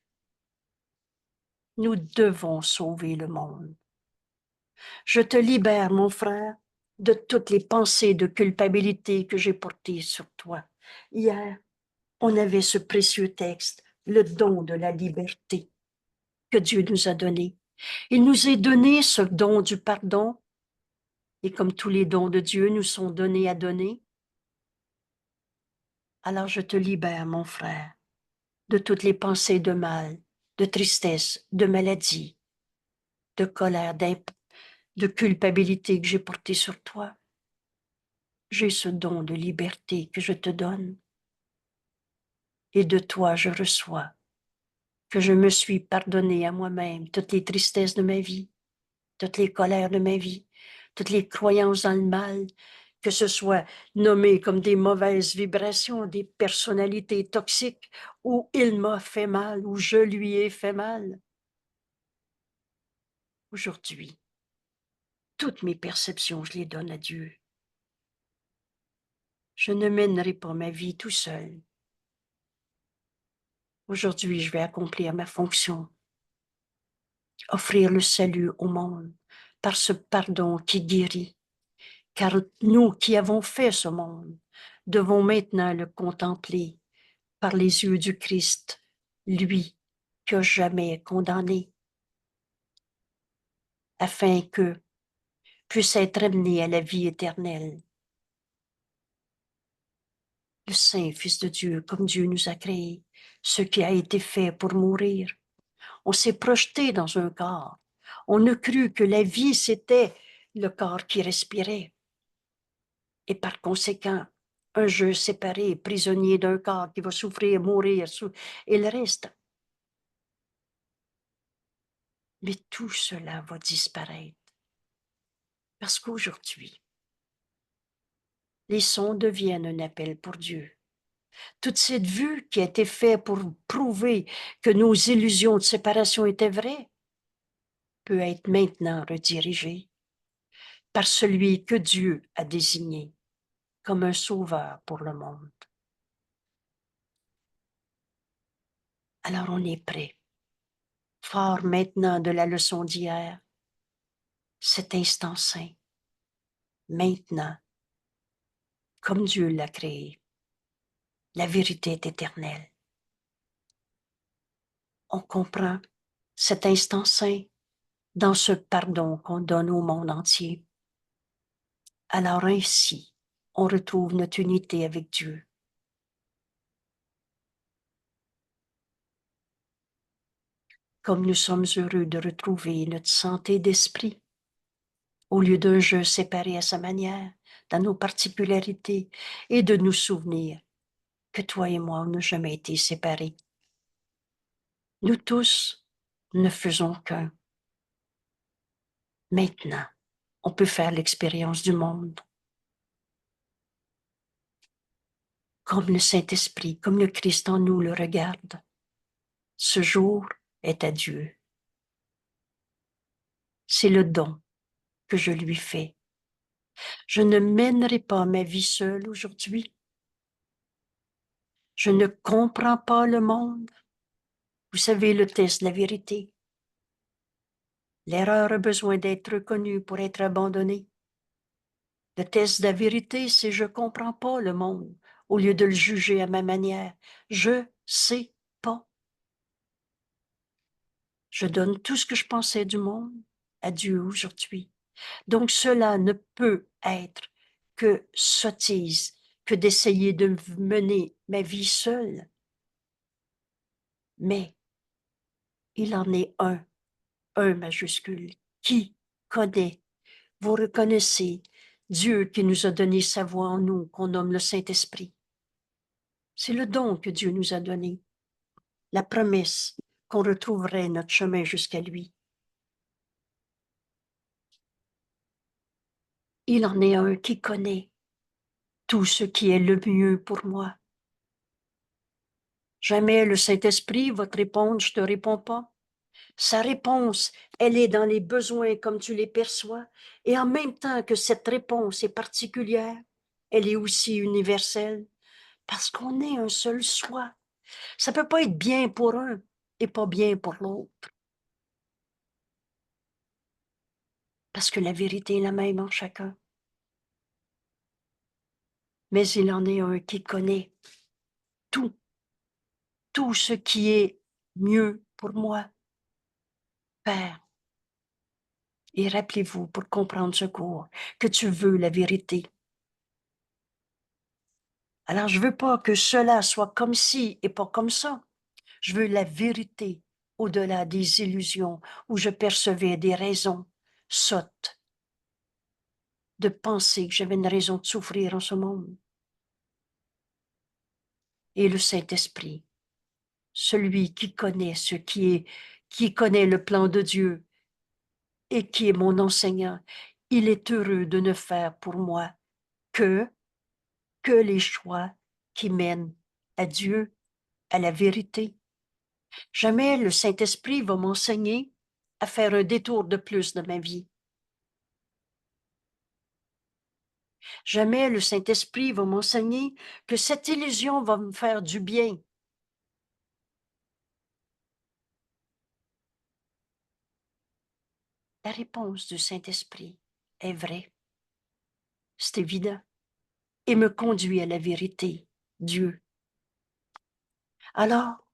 Nous devons sauver le monde. Je te libère, mon frère, de toutes les pensées de culpabilité que j'ai portées sur toi. Hier, on avait ce précieux texte, le don de la liberté que Dieu nous a donné. Il nous a donné ce don du pardon, et comme tous les dons de Dieu nous sont donnés à donner, alors je te libère, mon frère, de toutes les pensées de mal, de tristesse, de maladie, de colère, de culpabilité que j'ai portée sur toi. J'ai ce don de liberté que je te donne, et de toi je reçois que je me suis pardonné à moi-même toutes les tristesses de ma vie, toutes les colères de ma vie, toutes les croyances dans le mal, que ce soit nommé comme des mauvaises vibrations, des personnalités toxiques, où il m'a fait mal, où je lui ai fait mal. Aujourd'hui, toutes mes perceptions, je les donne à Dieu. Je ne mènerai pas ma vie tout seul. Aujourd'hui, je vais accomplir ma fonction, offrir le salut au monde par ce pardon qui guérit. Car nous qui avons fait ce monde, devons maintenant le contempler par les yeux du Christ, lui qui n'a jamais condamné, afin que puisse être amené à la vie éternelle. Le Saint Fils de Dieu, comme Dieu nous a créés, ce qui a été fait pour mourir. On s'est projeté dans un corps. On a cru que la vie, c'était le corps qui respirait. Et par conséquent, un jeu séparé, prisonnier d'un corps qui va souffrir, mourir, et le reste. Mais tout cela va disparaître. Parce qu'aujourd'hui, les sons deviennent un appel pour Dieu. Toute cette vue qui a été faite pour prouver que nos illusions de séparation étaient vraies peut être maintenant redirigée par celui que Dieu a désigné comme un sauveur pour le monde. Alors on est prêt. fort maintenant de la leçon d'hier, cet instant saint, maintenant, comme Dieu l'a créé. La vérité est éternelle. On comprend cet instant saint dans ce pardon qu'on donne au monde entier. Alors ainsi, on retrouve notre unité avec Dieu. Comme nous sommes heureux de retrouver notre santé d'esprit, au lieu d'un jeu séparé à sa manière, dans nos particularités, et de nous souvenir que toi et moi, on n'a jamais été séparés. Nous tous ne faisons qu'un. Maintenant, on peut faire l'expérience du monde. Comme le Saint-Esprit, comme le Christ en nous le regarde. Ce jour est à Dieu. C'est le don que je lui fais. Je ne mènerai pas ma vie seule aujourd'hui. Je ne comprends pas le monde. Vous savez, le test de la vérité. L'erreur a besoin d'être reconnue pour être abandonnée. Le test de la vérité, c'est je comprends pas le monde, au lieu de le juger à ma manière. Je sais pas. Je donne tout ce que je pensais du monde à Dieu aujourd'hui. Donc cela ne peut être que sottise, que d'essayer de mener ma vie seule. Mais il en est un majuscule, qui connaît. Vous reconnaissez Dieu qui nous a donné sa voix en nous, qu'on nomme le Saint-Esprit. C'est le don que Dieu nous a donné, la promesse qu'on retrouverait notre chemin jusqu'à lui. Il en est un qui connaît tout ce qui est le mieux pour moi. Jamais le Saint-Esprit va te répondre, je te réponds pas. Sa réponse, elle est dans les besoins comme tu les perçois. Et en même temps que cette réponse est particulière, elle est aussi universelle parce qu'on est un seul soi. Ça peut pas être bien pour un et pas bien pour l'autre. Parce que la vérité est la même en chacun. Mais il en est un qui connaît tout, tout ce qui est mieux pour moi. Père, et rappelez-vous pour comprendre ce cours que tu veux la vérité. Alors, je veux pas que cela soit comme ci et pas comme ça. Je veux la vérité au-delà des illusions où je percevais des raisons sottes de penser que j'avais une raison de souffrir en ce monde. Et le Saint-Esprit, celui qui connaît qui connaît le plan de Dieu et qui est mon enseignant, il est heureux de ne faire pour moi que les choix qui mènent à Dieu, à la vérité. Jamais le Saint-Esprit va m'enseigner à faire un détour de plus de ma vie. Jamais le Saint-Esprit va m'enseigner que cette illusion va me faire du bien. La réponse du Saint-Esprit est vraie. C'est évident. Et me conduit à la vérité, Dieu. Alors,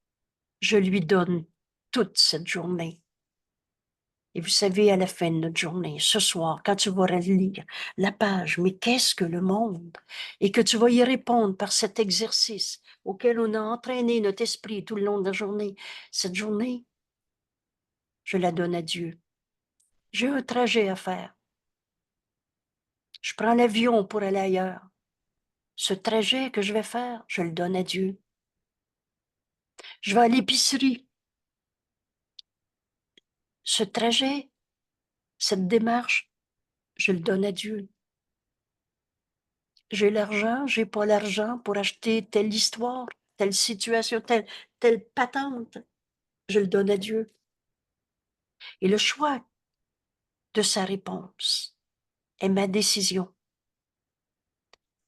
je lui donne toute cette journée. Et vous savez, à la fin de notre journée, ce soir, quand tu vas relire la page, mais qu'est-ce que le monde? Et que tu vas y répondre par cet exercice auquel on a entraîné notre esprit tout le long de la journée. Cette journée, je la donne à Dieu. J'ai un trajet à faire. Je prends l'avion pour aller ailleurs. Ce trajet que je vais faire, je le donne à Dieu. Je vais à l'épicerie. Ce trajet, cette démarche, je le donne à Dieu. J'ai l'argent, j'ai pas l'argent pour acheter telle histoire, telle situation, telle patente. Je le donne à Dieu. Et le choix de sa réponse est ma décision.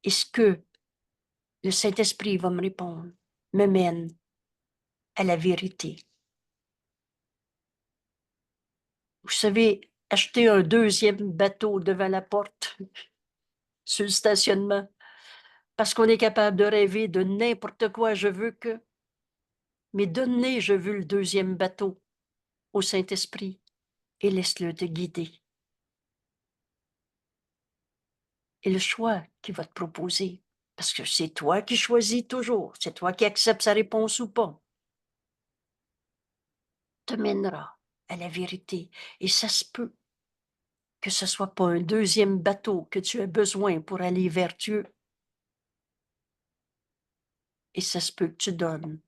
Et ce que le Saint-Esprit va me répondre me mène à la vérité. Vous savez, acheter un deuxième bateau devant la porte sur le stationnement, parce qu'on est capable de rêver de n'importe quoi, je veux que. Mais donnez, je veux le deuxième bateau au Saint-Esprit et laisse-le te guider. Et le choix qu'il va te proposer, parce que c'est toi qui choisis toujours, c'est toi qui acceptes sa réponse ou pas, te mènera à la vérité. Et ça se peut que ce soit pas un deuxième bateau que tu as besoin pour aller vers Dieu. Et ça se peut que tu donnes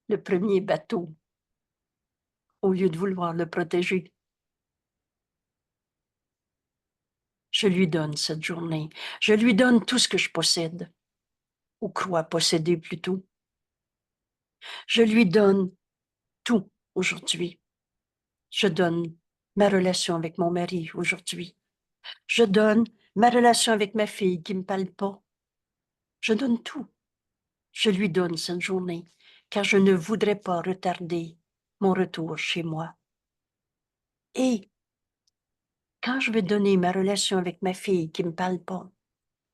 le premier bateau au lieu de vouloir le protéger. Je lui donne cette journée. Je lui donne tout ce que je possède, ou crois posséder plutôt. Je lui donne tout aujourd'hui. Je donne ma relation avec mon mari aujourd'hui. Je donne ma relation avec ma fille qui me parle pas. Je donne tout. Je lui donne cette journée, car je ne voudrais pas retarder mon retour chez moi. Et quand je vais donner ma relation avec ma fille qui me parle pas,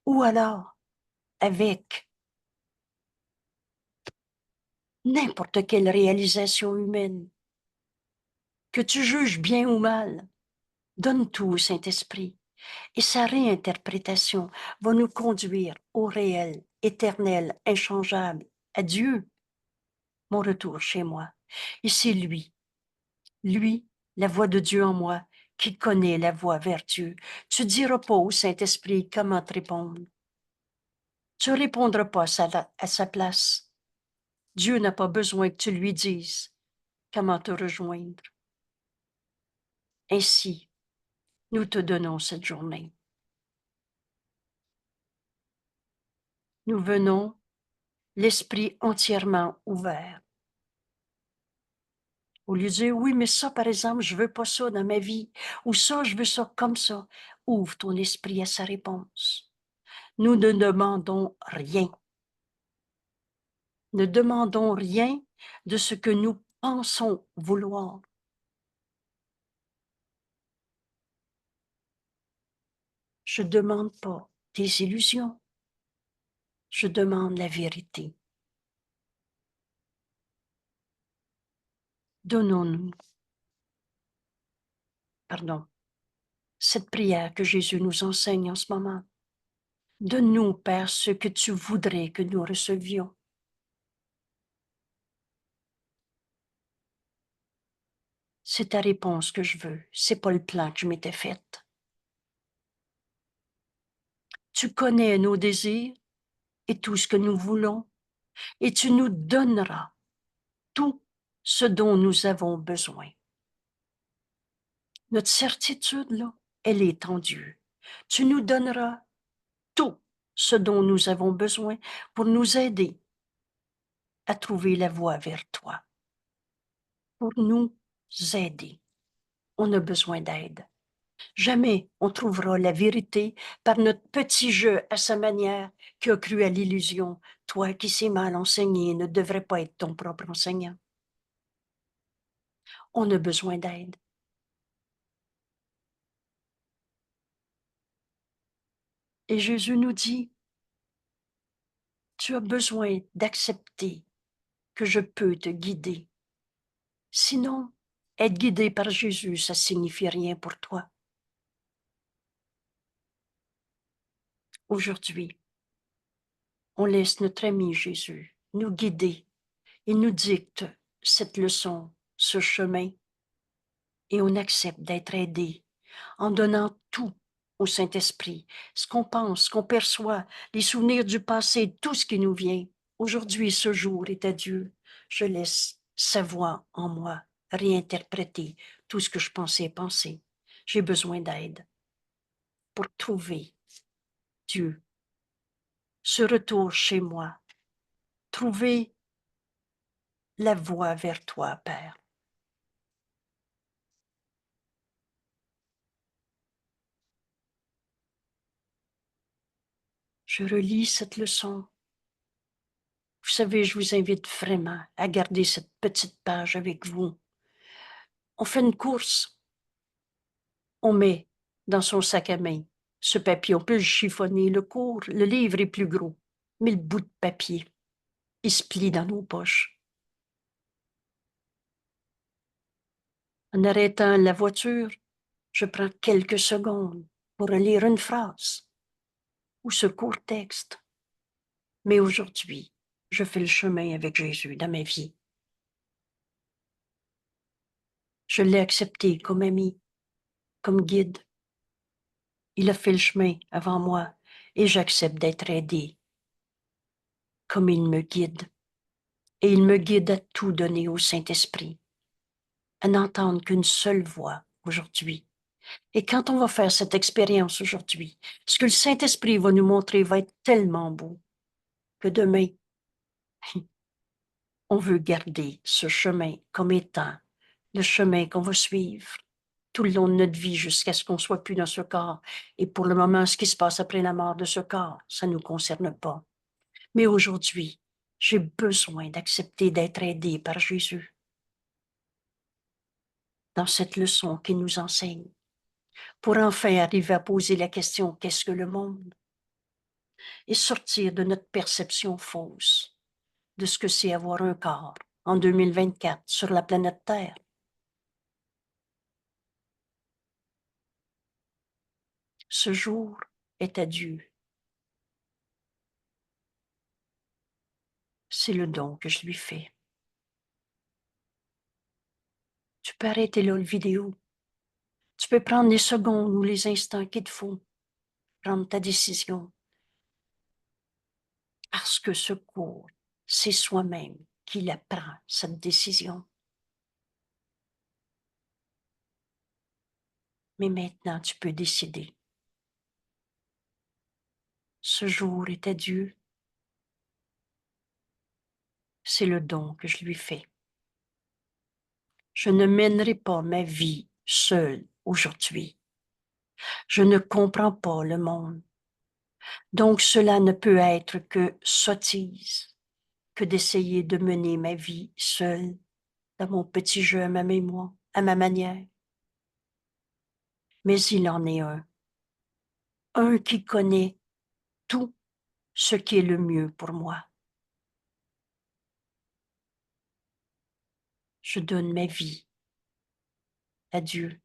ou alors avec n'importe quelle réalisation humaine, que tu juges bien ou mal, donne tout au Saint-Esprit. Et sa réinterprétation va nous conduire au réel, éternel, inchangeable, à Dieu, mon retour chez moi. Et c'est lui, la voix de Dieu en moi, qui connaît la voie vers Dieu. Tu ne diras pas au Saint-Esprit comment te répondre. Tu ne répondras pas à sa place. Dieu n'a pas besoin que tu lui dises comment te rejoindre. Ainsi, nous te donnons cette journée. Nous venons, l'esprit entièrement ouvert. Au lieu de dire, oui, mais ça, par exemple, je veux pas ça dans ma vie, ou ça, je veux ça comme ça. Ouvre ton esprit à sa réponse. Nous ne demandons rien. Ne demandons rien de ce que nous pensons vouloir. Je ne demande pas des illusions. Je demande la vérité. Donnons-nous, cette prière que Jésus nous enseigne en ce moment. Donne-nous, Père, ce que tu voudrais que nous recevions. C'est ta réponse que je veux. C'est pas le plan que je m'étais fait. Tu connais nos désirs et tout ce que nous voulons, et tu nous donneras tout ce dont nous avons besoin. Notre certitude, là, elle est en Dieu. Tu nous donneras tout ce dont nous avons besoin pour nous aider à trouver la voie vers toi, pour nous aider. On a besoin d'aide. Jamais on trouvera la vérité par notre petit jeu à sa manière qui a cru à l'illusion. Toi qui sais mal enseigner ne devrais pas être ton propre enseignant. On a besoin d'aide. Et Jésus nous dit, tu as besoin d'accepter que je peux te guider. Sinon, être guidé par Jésus, ça signifie rien pour toi. Aujourd'hui, on laisse notre ami Jésus nous guider. Il nous dicte cette leçon, ce chemin, et on accepte d'être aidé en donnant tout au Saint-Esprit, ce qu'on pense, ce qu'on perçoit, les souvenirs du passé, tout ce qui nous vient. Aujourd'hui, ce jour est à Dieu. Je laisse sa voix en moi réinterpréter tout ce que je pensais penser. J'ai besoin d'aide pour trouver Dieu. Ce retour chez moi. Trouver la voie vers toi, Père. Je relis cette leçon. Vous savez, je vous invite vraiment à garder cette petite page avec vous On fait une course. On met dans son sac à main ce papier. On peut le chiffonner, le livre est plus gros. Mais le bout de papier, il se plie dans nos poches. En arrêtant la voiture, je prends quelques secondes pour lire une phrase ou ce court texte. Mais aujourd'hui, je fais le chemin avec Jésus dans ma vie. Je l'ai accepté comme ami, comme guide. Il a fait le chemin avant moi et j'accepte d'être aidé comme il me guide. Et il me guide à tout donner au Saint-Esprit, à n'entendre qu'une seule voix aujourd'hui. Et quand on va faire cette expérience aujourd'hui, ce que le Saint-Esprit va nous montrer va être tellement beau que demain, on veut garder ce chemin comme étant le chemin qu'on va suivre tout le long de notre vie jusqu'à ce qu'on soit plus dans ce corps. Et pour le moment, ce qui se passe après la mort de ce corps, ça ne nous concerne pas. Mais aujourd'hui, j'ai besoin d'accepter d'être aidé par Jésus dans cette leçon qu'il nous enseigne pour enfin arriver à poser la question qu'est-ce que le monde? Et sortir de notre perception fausse de ce que c'est avoir un corps en 2024 sur la planète Terre. Ce jour est à Dieu. C'est le don que je lui fais. Tu peux arrêter là le vidéo. Tu peux prendre les secondes ou les instants qu'il te faut, prendre ta décision. Parce que ce cours, c'est soi-même qui la prend, cette décision. Mais maintenant, tu peux décider. Ce jour est à Dieu. C'est le don que je lui fais. Je ne mènerai pas ma vie seule aujourd'hui. Je ne comprends pas le monde. Donc cela ne peut être que sottise, que d'essayer de mener ma vie seule, dans mon petit jeu à ma mémoire, à ma manière. Mais il en est un qui connaît tout ce qui est le mieux pour moi. Je donne ma vie à Dieu.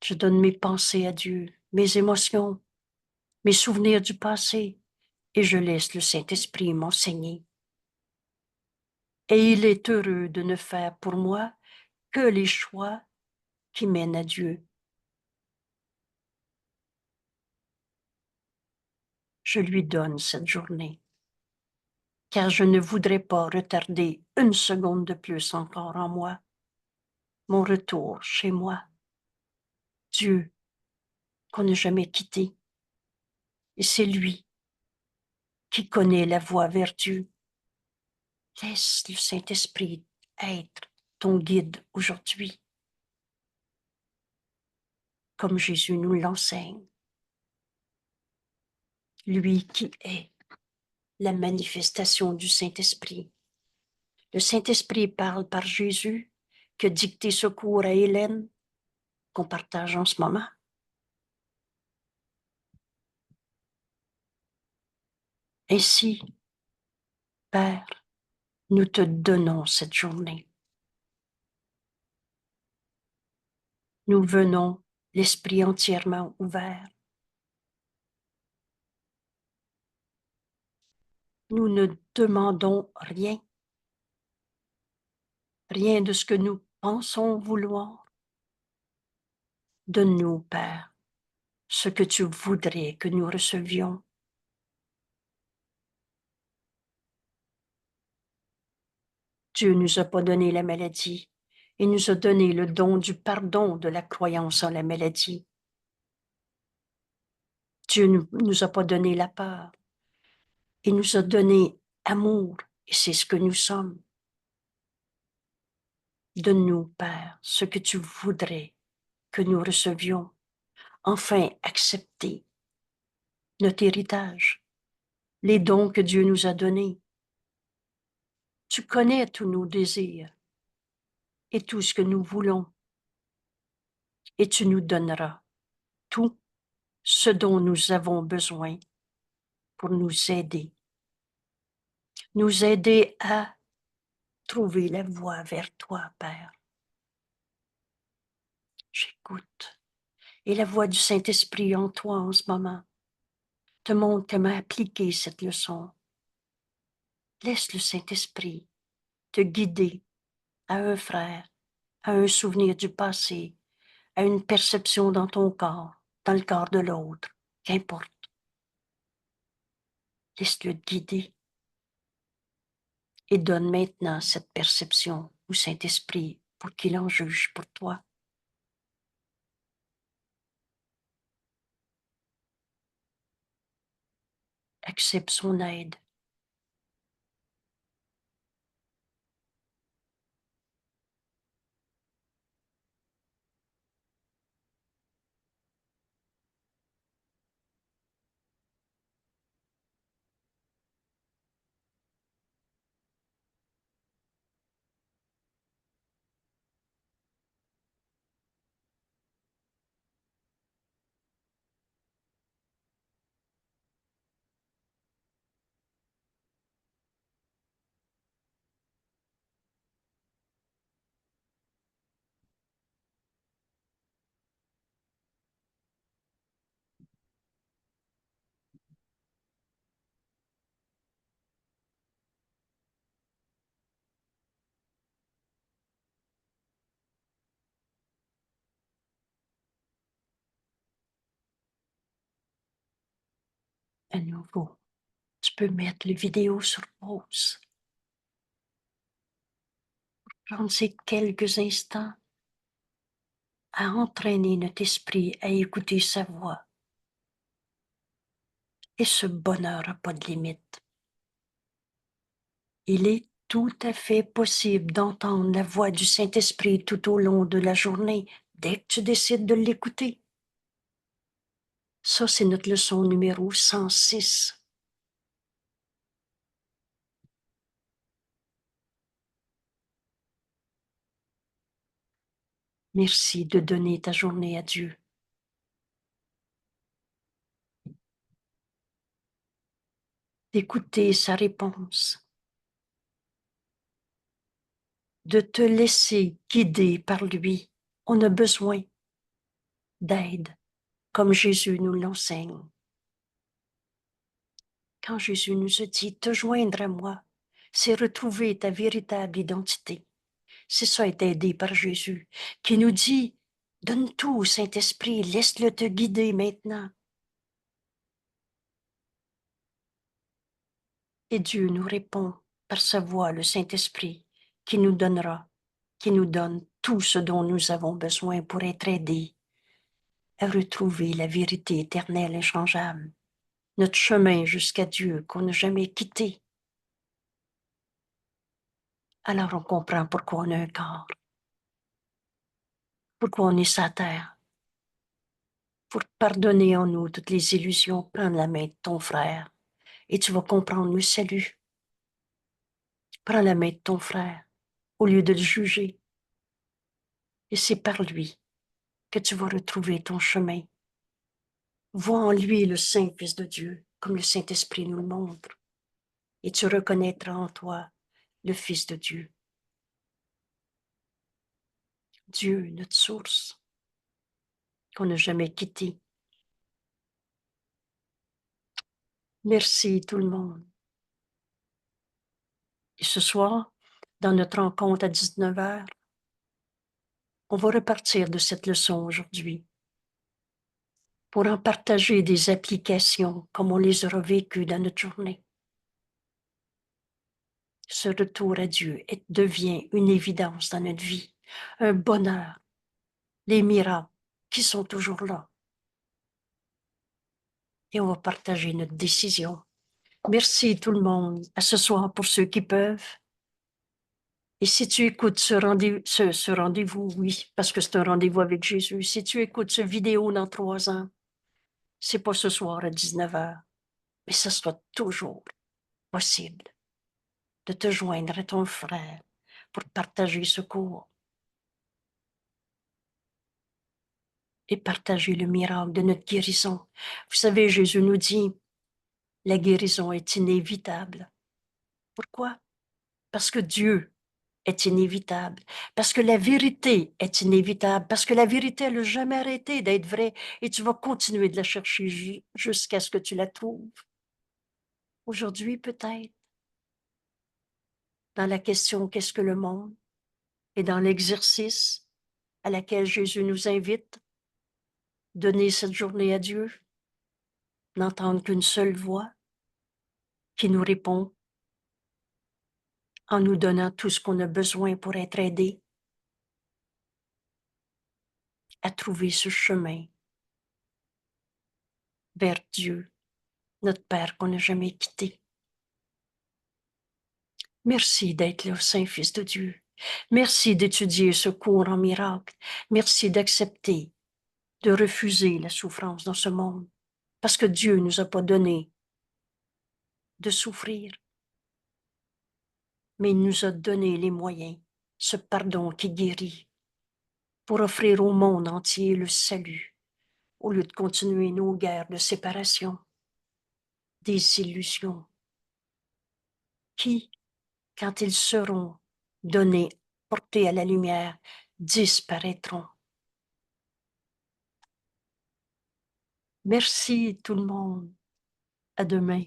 Je donne mes pensées à Dieu, mes émotions, mes souvenirs du passé, et je laisse le Saint-Esprit m'enseigner. Et il est heureux de ne faire pour moi que les choix qui mènent à Dieu. Je lui donne cette journée, car je ne voudrais pas retarder une seconde de plus encore en moi, mon retour chez moi. Dieu qu'on n'a jamais quitté, et c'est lui qui connaît la voie vers Dieu. Laisse le Saint-Esprit être ton guide aujourd'hui, comme Jésus nous l'enseigne. Lui qui est la manifestation du Saint-Esprit. Le Saint-Esprit parle par Jésus, qui a dicté ce cours à Hélène, qu'on partage en ce moment. Ainsi, Père, nous te donnons cette journée. Nous venons, l'esprit entièrement ouvert. Nous ne demandons rien, rien de ce que nous pensons vouloir. Donne-nous, Père, ce que tu voudrais que nous recevions. Dieu ne nous a pas donné la maladie. Il nous a donné le don du pardon de la croyance en la maladie. Dieu ne nous a pas donné la peur. Il nous a donné amour et c'est ce que nous sommes. Donne-nous, Père, ce que tu voudrais que nous recevions. Enfin, accepter notre héritage, les dons que Dieu nous a donnés. Tu connais tous nos désirs. et tout ce que nous voulons, et tu nous donneras tout ce dont nous avons besoin pour nous aider à trouver la voie vers toi, Père. J'écoute. Et la voix du Saint-Esprit en toi en ce moment te montre comment appliquer cette leçon. Laisse le Saint-Esprit te guider à un frère, à un souvenir du passé, à une perception dans ton corps, dans le corps de l'autre, qu'importe. Laisse-le te guider et donne maintenant cette perception au Saint-Esprit pour qu'il en juge pour toi. Accepte son aide. À nouveau, tu peux mettre la vidéo sur pause. Prendre ces quelques instants à entraîner notre esprit à écouter sa voix. Et ce bonheur n'a pas de limite. Il est tout à fait possible d'entendre la voix du Saint-Esprit tout au long de la journée, dès que tu décides de l'écouter. Ça, c'est notre leçon numéro 106. Merci de donner ta journée à Dieu. D'écouter sa réponse. De te laisser guider par lui. On a besoin d'aide, comme Jésus nous l'enseigne. Quand Jésus nous a dit « te joindre à moi », c'est retrouver ta véritable identité. C'est ça être aidé par Jésus, qui nous dit « donne tout au Saint-Esprit, laisse-le te guider maintenant ». Et Dieu nous répond par sa voix, le Saint-Esprit, qui nous donnera, qui nous donne tout ce dont nous avons besoin pour être aidés à retrouver la vérité éternelle inchangeable, notre chemin jusqu'à Dieu qu'on n'a jamais quitté. Alors on comprend pourquoi on a un corps, pourquoi on est sur la terre, pour pardonner en nous toutes les illusions, prendre la main de ton frère et tu vas comprendre le salut. Prends la main de ton frère au lieu de le juger. Et c'est par lui que tu vas retrouver ton chemin. Vois en lui le Saint Fils de Dieu, comme le Saint-Esprit nous le montre, et tu reconnaîtras en toi le Fils de Dieu. Dieu, notre source, qu'on n'a jamais quitté. Merci tout le monde. Et ce soir, dans notre rencontre à 19h, on va repartir de cette leçon aujourd'hui pour en partager des applications comme on les aura vécues dans notre journée. Ce retour à Dieu devient une évidence dans notre vie, un bonheur, les miracles qui sont toujours là. Et on va partager notre décision. Merci tout le monde. À ce soir pour ceux qui peuvent. Et si tu écoutes ce rendez-vous, oui, parce que c'est un rendez-vous avec Jésus, si tu écoutes cette vidéo dans 3 ans, c'est pas ce soir à 19h, mais ce sera toujours possible de te joindre à ton frère pour partager ce cours. et partager le miracle de notre guérison. Vous savez, Jésus nous dit, la guérison est inévitable. Pourquoi? Parce que Dieu est inévitable, parce que la vérité est inévitable, parce que la vérité, elle n'a jamais arrêté d'être vraie et tu vas continuer de la chercher jusqu'à ce que tu la trouves. Aujourd'hui, peut-être, dans la question qu'est-ce que le monde et dans l'exercice à laquelle Jésus nous invite, donner cette journée à Dieu, n'entendre qu'une seule voix qui nous répond en nous donnant tout ce qu'on a besoin pour être aidé à trouver ce chemin vers Dieu, notre Père qu'on n'a jamais quitté. Merci d'être le Saint-Fils de Dieu. Merci d'étudier ce cours en miracle. Merci d'accepter, de refuser la souffrance dans ce monde, parce que Dieu ne nous a pas donné de souffrir, mais il nous a donné les moyens, ce pardon qui guérit, pour offrir au monde entier le salut, au lieu de continuer nos guerres de séparation, des illusions, qui, quand ils seront donnés, portés à la lumière, disparaîtront. Merci tout le monde. À demain.